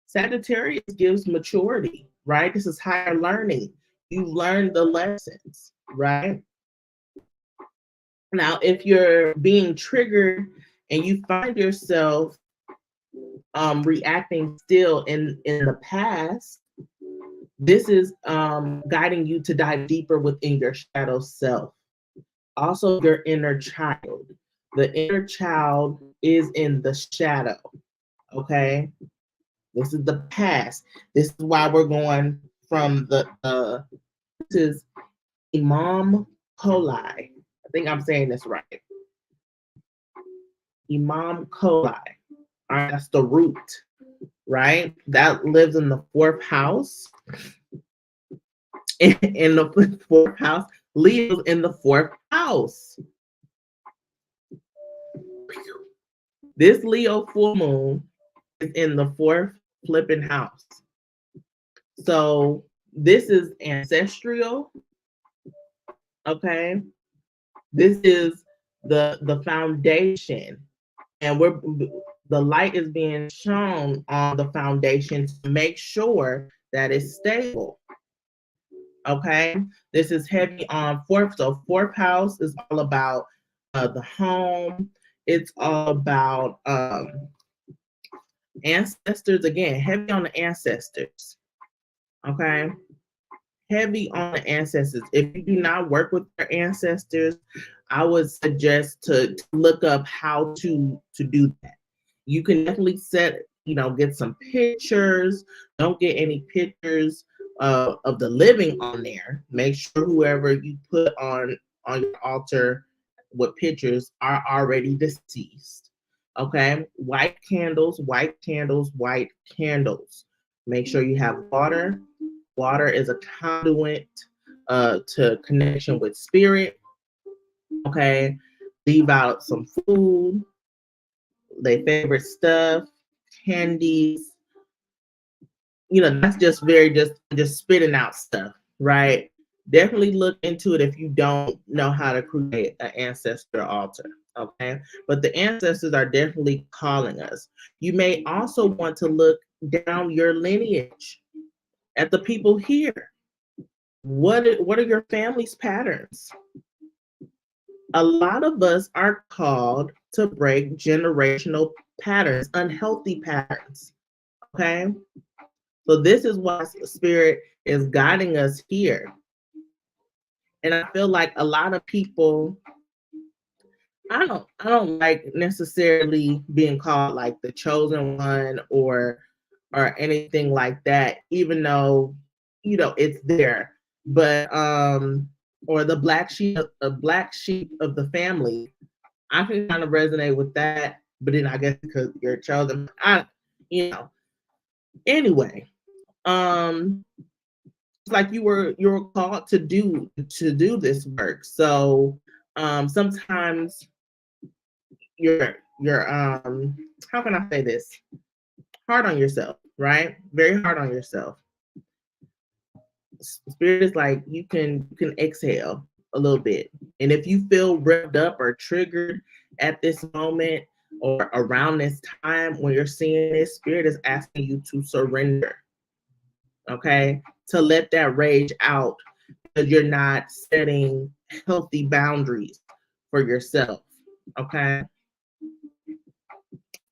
Sagittarius gives maturity, right? This is higher learning. You learned the lessons, right? Now, if you're being triggered and you find yourself reacting still in the past, this is guiding you to dive deeper within your shadow self. Also, your inner child. The inner child is in the shadow, okay? This is the past. This is why we're going from this is Imam Coli. I think I'm saying this right. Imam Coli. All right, that's the root, right? That lives in the 4th house. In the 4th house, Leo's in the 4th house. This Leo full moon is in the 4th flipping house. So this is ancestral, okay? This is the foundation, and the light is being shown on the foundation to make sure that it's stable. Okay, this is heavy on 4th. So 4th house is all about the home. It's all about ancestors. Again, heavy on the ancestors. Okay, heavy on the ancestors. If you do not work with your ancestors, I would suggest to look up how to do that. You can definitely get some pictures. Don't get any pictures of the living on there. Make sure whoever you put on your altar with pictures are already deceased. Okay, white candles, white candles, white candles. Make sure you have water. Water is a conduit to connection with spirit. Okay, leave out some food, their favorite stuff, candies. That's just just spitting out stuff, right? Definitely look into it if you don't know how to create an ancestor altar. Okay, but the ancestors are definitely calling us. You may also want to look down your lineage at the people here. What are your family's patterns? A lot of us are called to break generational patterns, unhealthy patterns. Okay, so this is why spirit is guiding us here. And I feel like a lot of people, I don't like necessarily being called like the chosen one or anything like that, even though it's there. But or the black sheep of the family. I can kind of resonate with that, but then I guess because you're chosen, anyway, it's like you were called to do this work. So sometimes you're how can I say this? Hard on yourself, right? Very hard on yourself. Spirit is like you can exhale a little bit. And if you feel revved up or triggered at this moment or around this time when you're seeing this, spirit is asking you to surrender. Okay? To let that rage out because you're not setting healthy boundaries for yourself. Okay?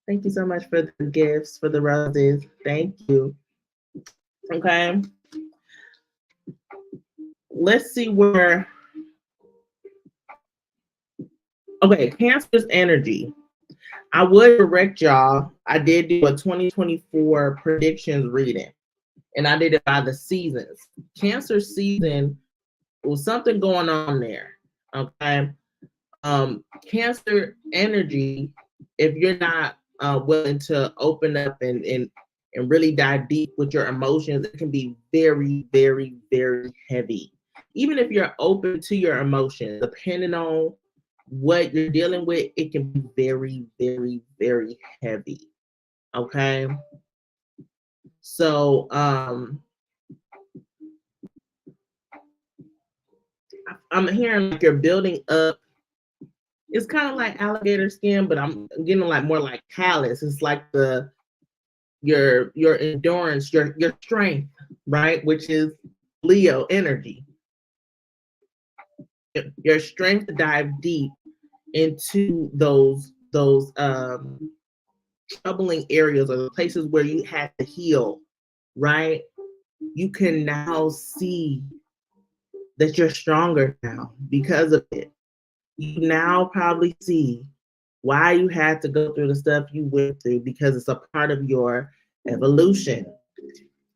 Thank you so much for the gifts, for the roses. Thank you. Okay? Let's see where. Okay, Cancer's energy. I would direct y'all. I did do a 2024 predictions reading, and I did it by the seasons. Cancer season was something going on there. Okay. Cancer energy, if you're not willing to open up and really dive deep with your emotions, it can be very, very, very heavy. Even if you're open to your emotions, depending on what you're dealing with, it can be very, very, very heavy. Okay. So I'm hearing like you're building up. It's kind of like alligator skin, but I'm getting like more like callus. It's like your endurance, your strength, right? Which is Leo energy. Your strength to dive deep into those troubling areas or the places where you had to heal, right? You can now see that you're stronger now because of it. You now probably see why you had to go through the stuff you went through because it's a part of your evolution,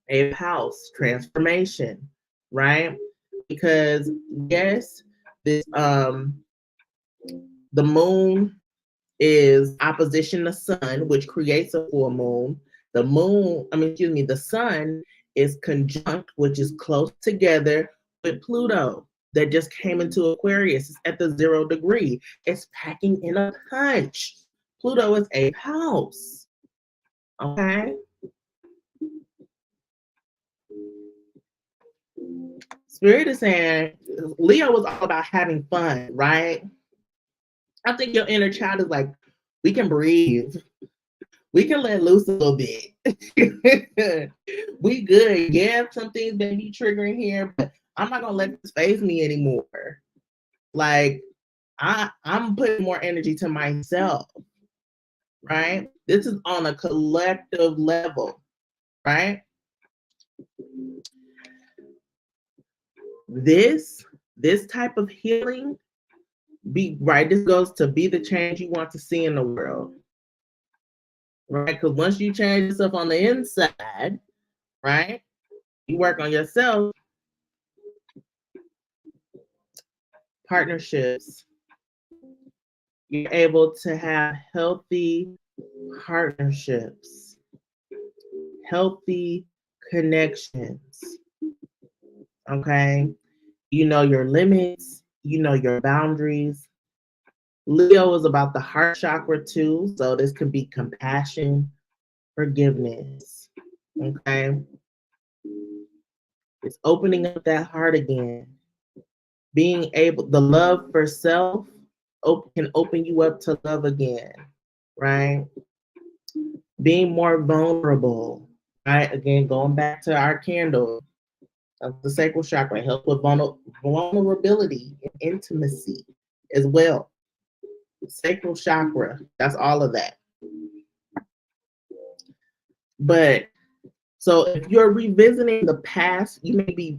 a house transformation, right? Because yes, this the moon is opposition to sun, which creates a full moon. The sun is conjunct, which is close together with Pluto that just came into Aquarius. It's at the 0 degree. It's packing in a punch. Pluto is 8th house. Okay. Spirit is saying Leo was all about having fun, right? I think your inner child is like, we can breathe. We can let loose a little bit. We good. Yeah, some things may be triggering here, but I'm not gonna let this phase me anymore. Like I'm putting more energy to myself, right? This is on a collective level, right? this type of healing, this goes to be the change you want to see in the world, right? Because once you change yourself on the inside, right, you work on yourself. Partnerships, you're able to have healthy partnerships, healthy connections. Okay, you know your limits, you know your boundaries. Leo is about the heart chakra too, so this could be compassion, forgiveness. Okay, it's opening up that heart again, being able, the love for self can open you up to love again, right? Being more vulnerable, right? Again, going back to our candle of the sacral chakra, help with vulnerability and intimacy as well. Sacral chakra, that's all of that. But so if you're revisiting the past, you may be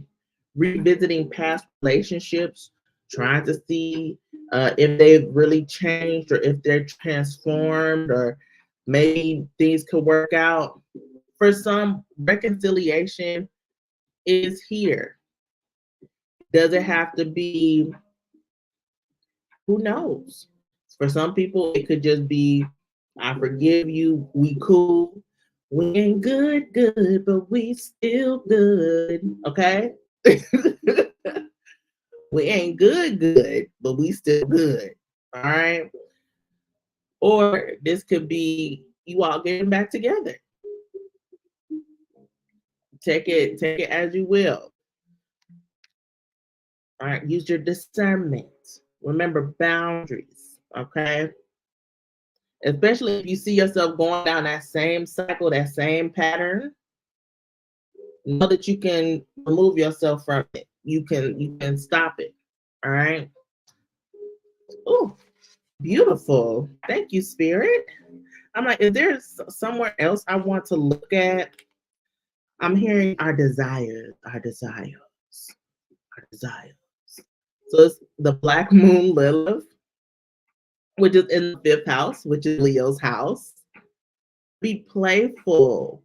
revisiting past relationships, trying to see if they've really changed or if they're transformed, or maybe things could work out. For some, reconciliation is here. Does it have to be? Who knows? For some people, it could just be, I forgive you, we cool. We ain't good, but we still good. Okay? We ain't good, but we still good. All right? Or this could be you all getting back together. Take it as you will. All right, use your discernment. Remember boundaries, okay? Especially if you see yourself going down that same cycle, that same pattern, know that you can remove yourself from it. You can stop it. All right. Oh, beautiful. Thank you, Spirit. I'm like, is there somewhere else I want to look at? I'm hearing our desires, our desires, our desires. So it's the Black Moon Lilith, which is in the 5th house, which is Leo's house. Be playful,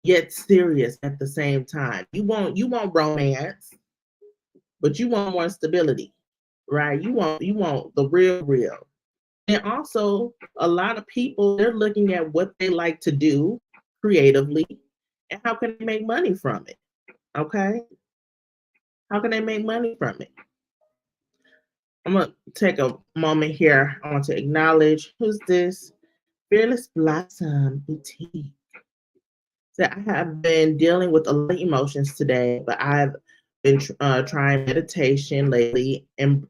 yet serious at the same time. You want romance, but you want more stability, right? You want the real. And also, a lot of people, they're looking at what they like to do creatively and how can they make money from it. Okay? How can they make money from it? I'm gonna take a moment here. I want to acknowledge, who's this? Fearless Blossom Boutique. So I have been dealing with a lot of emotions today, but I've been trying meditation lately and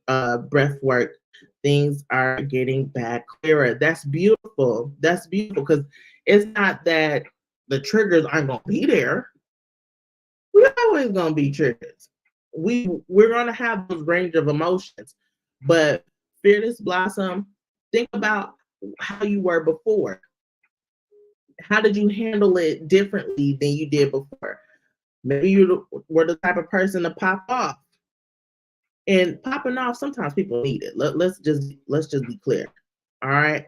breath work. Things are getting back clearer. That's beautiful. That's beautiful, because it's not that the triggers aren't going to be there. We're always going to be triggers. We're going to have those range of emotions. But Fearless Blossom, think about how you were before. How did you handle it differently than you did before? Maybe you were the type of person to pop off. And popping off, sometimes people need it. Let's just be clear. All right.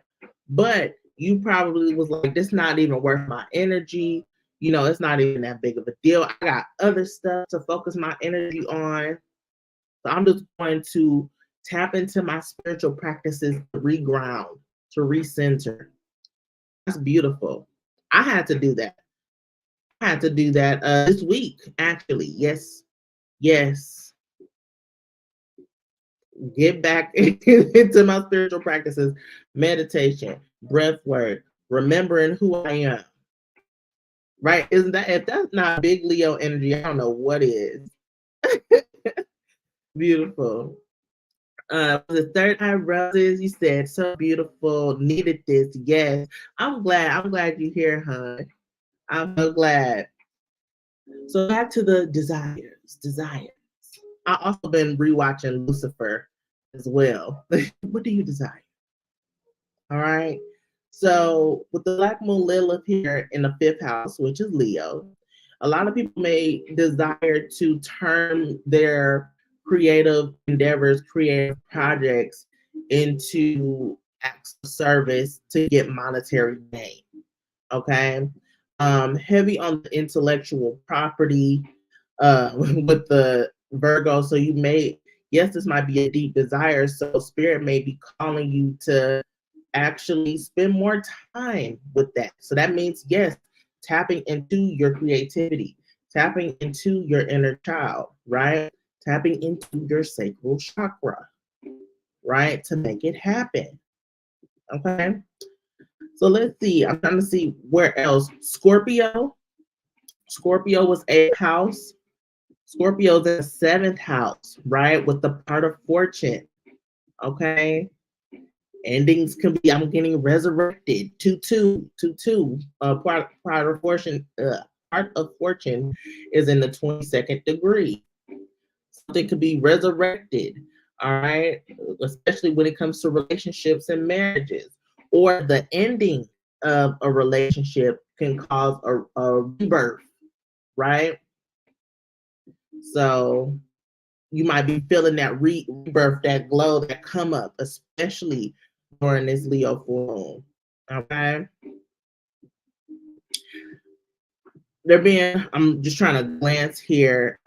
But you probably was like, this not even worth my energy. You know, it's not even that big of a deal. I got other stuff to focus my energy on. So I'm just going to tap into my spiritual practices to reground, to recenter. That's beautiful. I had to do that. This week, actually. Yes. Get back into my spiritual practices, meditation, breath work, remembering who I am. Right? Isn't that, if that's not big Leo energy, I don't know what is. Beautiful. The third eye roses, you said, so beautiful, needed this. Yes. I'm glad you're here, hon. I'm so glad. So back to the desires. I also been rewatching Lucifer as well. What do you desire? All right. So with the Black Moon Lilith here in the 5th house, which is Leo, a lot of people may desire to turn their creative endeavors, creative projects into acts of service to get monetary gain. Okay. Heavy on the intellectual property with the Virgo. So you may, yes, this might be a deep desire. So spirit may be calling you to actually spend more time with that. So that means, yes, tapping into your creativity, tapping into your inner child, right? Tapping into your sacral chakra, right? To make it happen. Okay. So let's see. I'm trying to see where else. Scorpio. Scorpio was 8th house. Scorpio's in the 7th house, right? With the part of fortune. Okay. Endings can be, I'm getting resurrected. 2-2. Part of fortune. Part of fortune is in the 22nd degree. Something could be resurrected. All right. Especially when it comes to relationships and marriages, or the ending of a relationship can cause a rebirth, right? So you might be feeling that rebirth, that glow, that come up, especially during this Leo full moon. Okay. I'm just trying to glance here.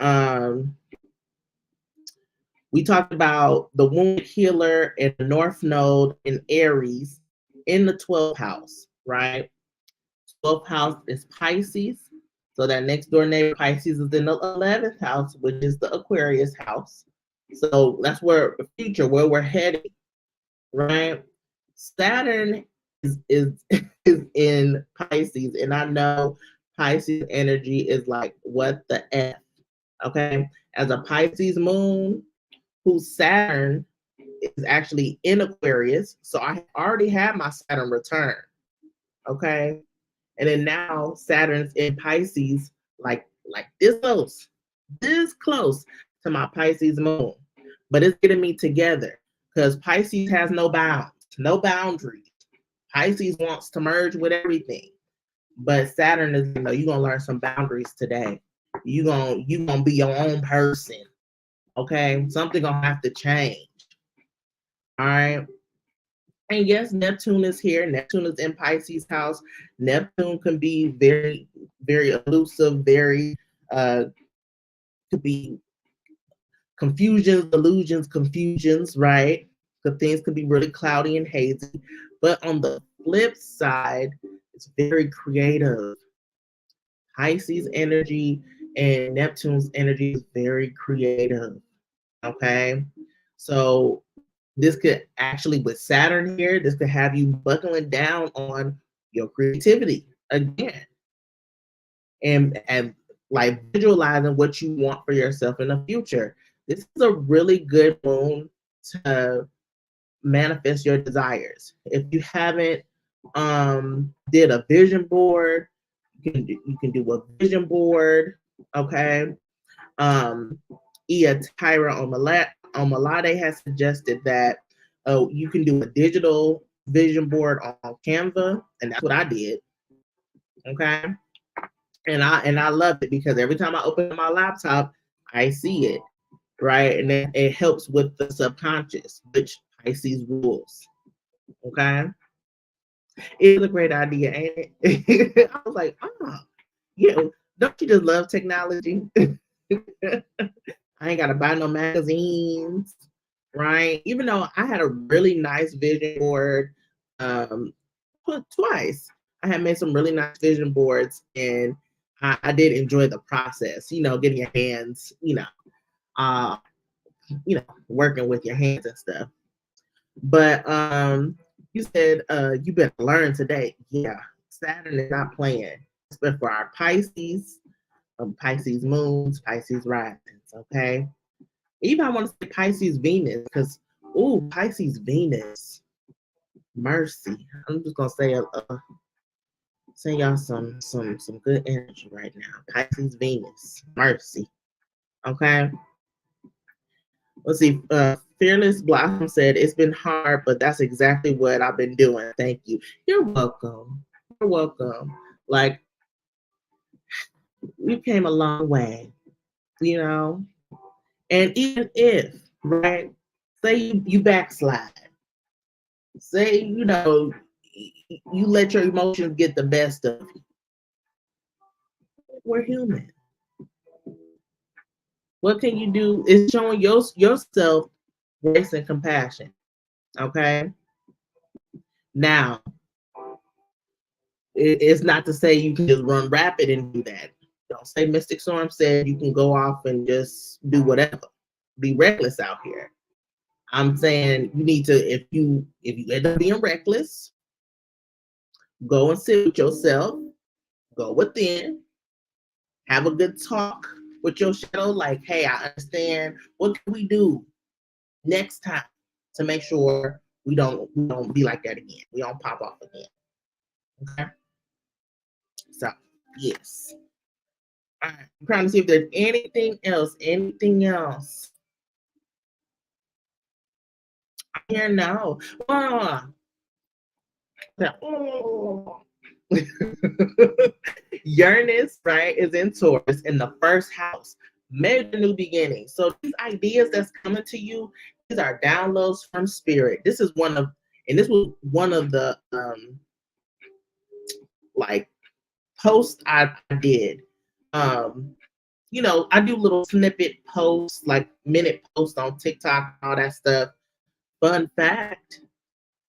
We talked about the wound healer and the North Node in Aries in the 12th house, right? 12th house is Pisces. So that next door neighbor Pisces is in the 11th house, which is the Aquarius house. So that's where the future, where we're heading, right? Saturn is is in Pisces, and I know Pisces energy is like, what the F? Okay. As a Pisces moon, whose Saturn is actually in Aquarius. So I already had my Saturn return. Okay. And then now Saturn's in Pisces, like this close to my Pisces moon. But it's getting me together because Pisces has no bounds, no boundaries. Pisces wants to merge with everything. But Saturn is, you're gonna learn some boundaries today. You gonna be your own person. Okay. Something gonna have to change. All right. And yes, Neptune is here. Neptune is in Pisces house. Neptune can be very, very elusive, very could be confusions, illusions, confusions, right? So things could be really cloudy and hazy. But on the flip side, it's very creative. Pisces energy and Neptune's energy is very creative. Okay. So this could actually, with Saturn here, this could have you buckling down on your creativity again, and like visualizing what you want for yourself in the future. This is a really good moon to manifest your desires. If you haven't did a vision board, you can do a vision board. Okay. Ia Tyra Omalade has suggested that you can do a digital vision board on Canva, and that's what I did. Okay, and I love it because every time I open my laptop, I see it, right, and then it helps with the subconscious, which Pisces rules. Okay, it's a great idea, ain't it? I was like, oh, yeah, don't you just love technology? I ain't gotta buy no magazines, right? Even though I had a really nice vision board twice. I had made some really nice vision boards, and I did enjoy the process, getting your hands, uh, working with your hands and stuff. But you said you better learn today. Yeah, Saturn is not playing. But for our Pisces, Pisces moons, Pisces risings, okay? Even I want to say Pisces Venus, because Pisces Venus, mercy. I'm just gonna say send y'all some good energy right now. Pisces Venus, mercy. Okay. Let's see. Fearless Blossom said it's been hard, but that's exactly what I've been doing. Thank you. You're welcome. You're welcome. Like, we came a long way, And even if, right, say you backslide, say, you let your emotions get the best of you. We're human. What can you do is showing yourself grace and compassion. Okay. Now, it's not to say you can just run rapid and do that. Don't say Mystic Storm said you can go off and just do whatever. Be reckless out here. I'm saying you need to, if you end up being reckless, go and sit with yourself, go within, have a good talk with your shadow, like, hey, I understand. What can we do next time to make sure we don't be like that again? We don't pop off again. Okay. So yes. All right. I'm trying to see if there's anything else. Anything else? I hear no. Oh. Uranus, right, is in Taurus in the first house. Major new beginning. So these ideas that's coming to you, these are downloads from spirit. This was one of the like posts I did. I do little snippet posts, like minute posts on TikTok, all that stuff. Fun fact,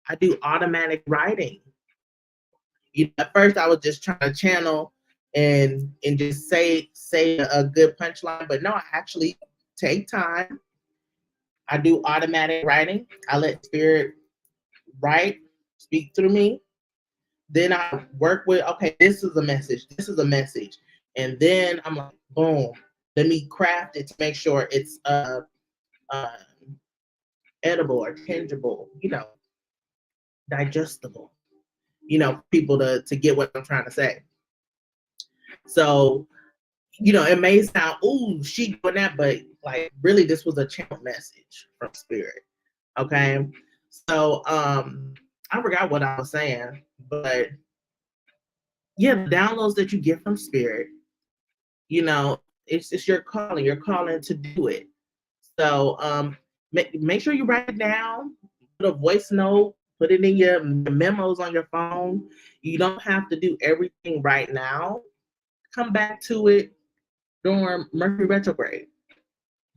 I do automatic writing. At first I was just trying to channel and just say a good punchline, but no, I actually take time. I do automatic writing. I let spirit write, speak through me. Then I work with, okay, this is a message. This is a message. And then I'm like, boom, let me craft it to make sure it's edible or tangible, digestible, people to get what I'm trying to say. So, it may sound, ooh, she doing that, but like really this was a channel message from spirit. Okay. So I forgot what I was saying, but yeah, the downloads that you get from spirit, it's your calling. You're calling to do it. So make sure you write it down, put a voice note, put it in your memos on your phone. You don't have to do everything right now. Come back to it during Mercury retrograde.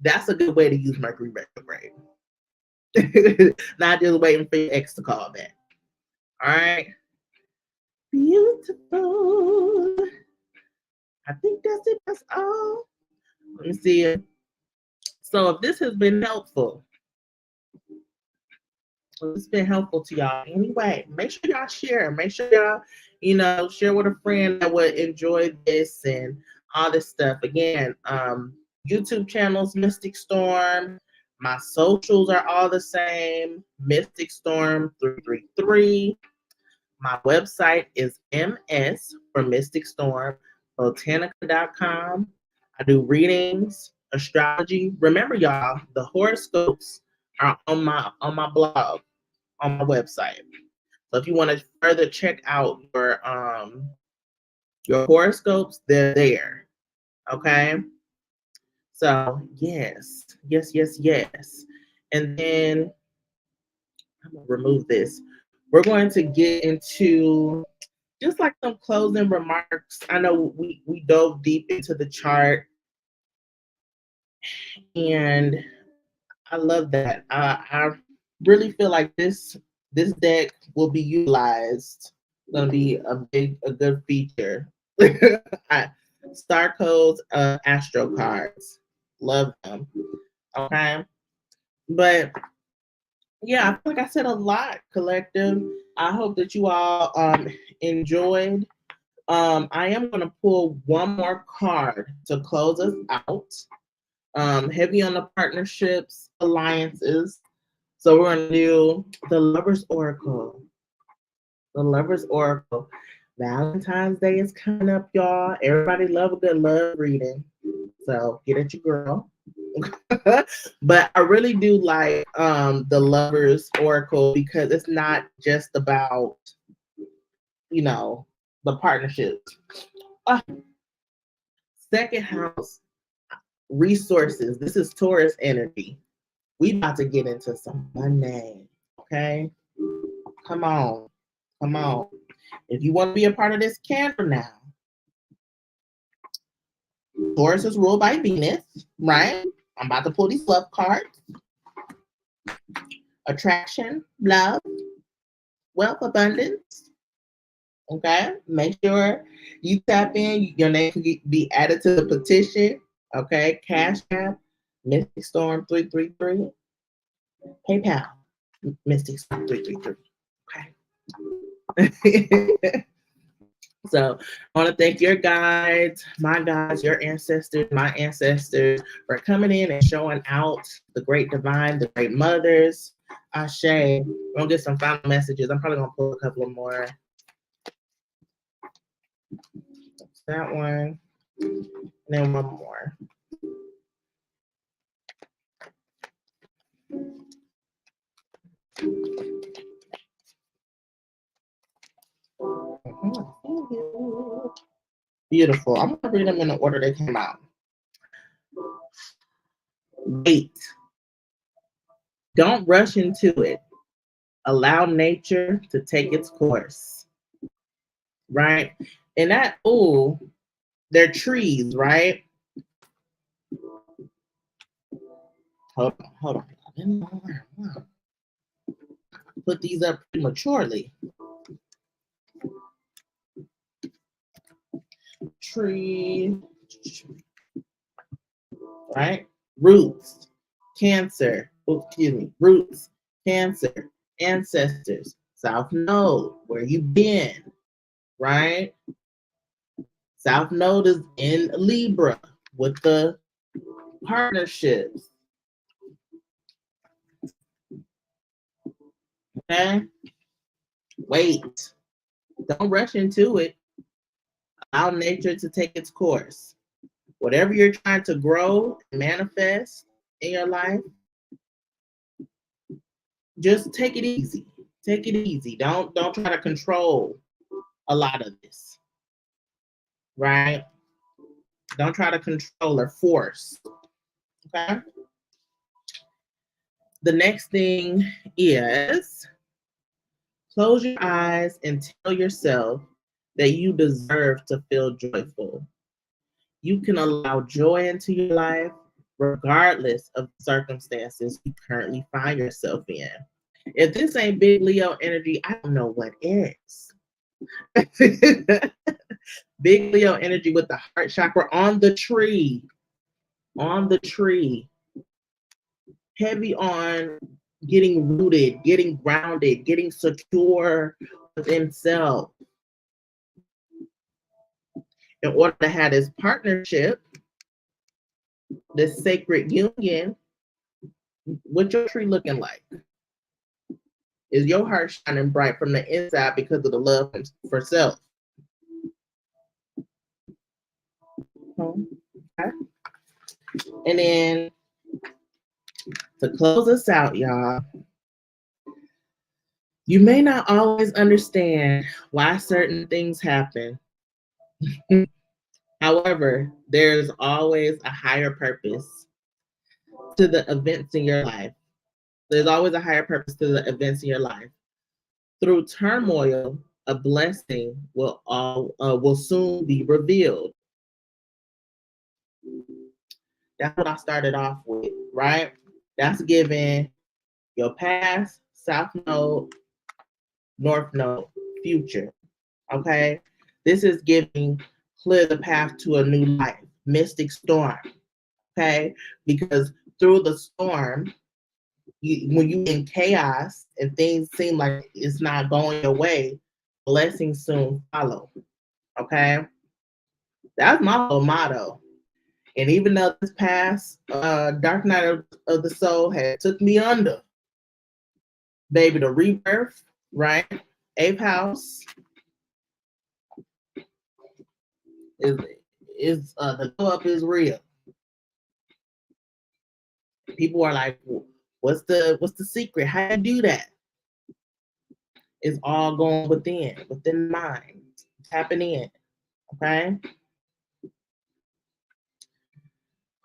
That's a good way to use Mercury retrograde. Not just waiting for your ex to call back. All right. Beautiful. I think that's it. That's all. Let me see. So if this has been helpful, it's been helpful to y'all anyway, make sure y'all share. Make sure y'all, share with a friend that would enjoy this and all this stuff. Again, YouTube channels, Mystic Storm. My socials are all the same. Mystic Storm 333. My website is MS for Mystic Storm, botanica.com. I do readings, astrology. Remember, y'all, the horoscopes are on my blog, on my website. So if you want to further check out your horoscopes, they're there. Okay. So yes. And then I'm gonna remove this. We're going to get into just like some closing remarks. I know we dove deep into the chart, and I love that. I really feel like this deck will be utilized. Gonna be a good feature. Star codes, Astro cards, love them. Okay, but yeah, I feel like I said a lot, collective. I hope that you all enjoyed. I am going to pull one more card to close us out. Heavy on the partnerships, alliances. So we're going to do the Lover's Oracle. The Lover's Oracle. Valentine's Day is coming up, y'all. Everybody love a good love reading. So get at your girl. But I really do like the Lover's Oracle because it's not just about, the partnerships. Second house. resources. This is Taurus energy. We about to get into some money. Okay? Come on. Come on. If you want to be a part of this candle now, Taurus is ruled by Venus, right? I'm about to pull these love cards. Attraction, love, wealth, abundance. Okay? Make sure you tap in. Your name can be added to the petition. Okay? Cash App, Mystic Storm 333. PayPal, Mystic Storm 333. Okay? So I want to thank your guides, my guides, your ancestors, my ancestors for coming in and showing out the great divine, the great mothers. Ashe. We're going to get some final messages. I'm probably going to pull a couple of more. That one. And then one more. Beautiful. I'm going to read them in the order they came out. Wait. Don't rush into it. Allow nature to take its course. Right? And that, ooh, they're trees, right? Hold on. Put these up prematurely. Tree, right? Roots, Cancer, roots, Cancer, ancestors, South Node, where you been, right? South Node is in Libra with the partnerships. Okay? Wait. Don't rush into it. Allow nature to take its course. Whatever you're trying to grow and manifest in your life, just take it easy. Take it easy. Don't try to control a lot of this. Right? Don't try to control or force. Okay? The next thing is close your eyes and tell yourself that you deserve to feel joyful. You can allow joy into your life regardless of the circumstances you currently find yourself in. If this ain't big Leo energy, I don't know what is. Big Leo energy with the heart chakra on the tree. On the tree. Heavy on getting rooted, getting grounded, getting secure within self. In order to have this partnership, this sacred union, what's your tree looking like? Is your heart shining bright from the inside because of the love for self? Okay. And then to close us out, y'all, you may not always understand why certain things happen. However, there's always a higher purpose to the events in your life. There's always a higher purpose to the events in your life. Through turmoil, a blessing will soon be revealed. That's what I started off with, right? That's giving your past, South Node, North Node, future. Okay? This is giving clear the path to a new life, mystic storm. Okay? Because through the storm, when you're in chaos and things seem like it's not going your way, blessings soon follow. Okay? That's my whole motto. And even though this past dark night of the soul had took me under, baby, the rebirth, right? Eighth house is the go up is real. People are like, what's the secret? How do you do that? It's all going within mind, tapping in. Okay.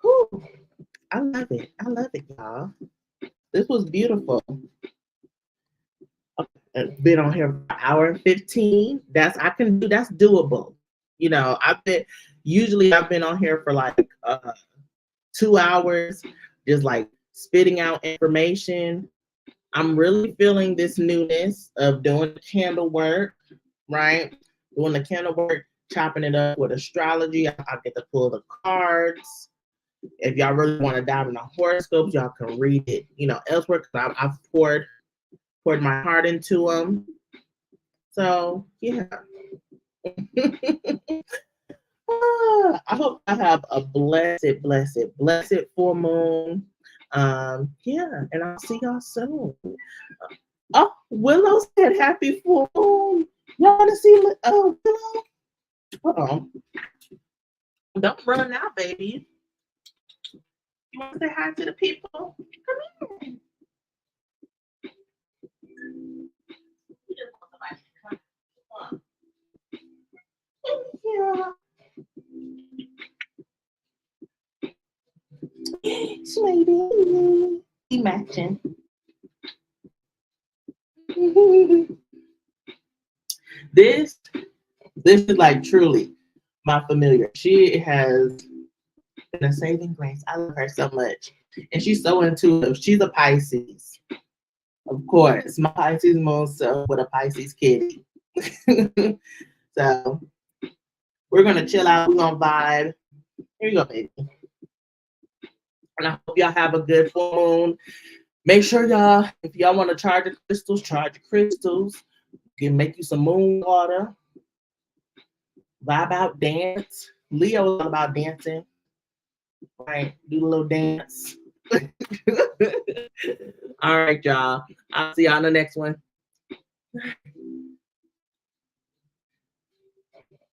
Whew, I love it. I love it, y'all. This was beautiful. I've been on here for an hour and 15. That's doable. You know, I've been on here for like 2 hours, just like spitting out information. I'm really feeling this newness of doing candle work, right? Doing the candle work, chopping it up with astrology. I get to pull the cards. If y'all really want to dive into horoscopes, y'all can read it, you know, elsewhere, because I've poured my heart into them. So yeah. I hope I have a blessed full moon. Yeah, and I'll see y'all soon. Oh, Willow said happy full moon. Y'all want to see Willow? Hold on. Don't run now, baby. You want to say hi to the people? Come here. Yeah. Sweetie. Be matching. This is like truly my familiar. She has been a saving grace. I love her so much. And she's so intuitive. She's a Pisces. Of course. My Pisces moon self with a Pisces kitty. So we're gonna chill out. We're gonna vibe. Here you go, baby. And I hope y'all have a good full moon. Make sure y'all, if y'all want to charge your crystals, charge your crystals. You can make you some moon water. Vibe out, dance. Leo is all about dancing. Right? Do a little dance. All right, y'all. I'll see y'all on the next one.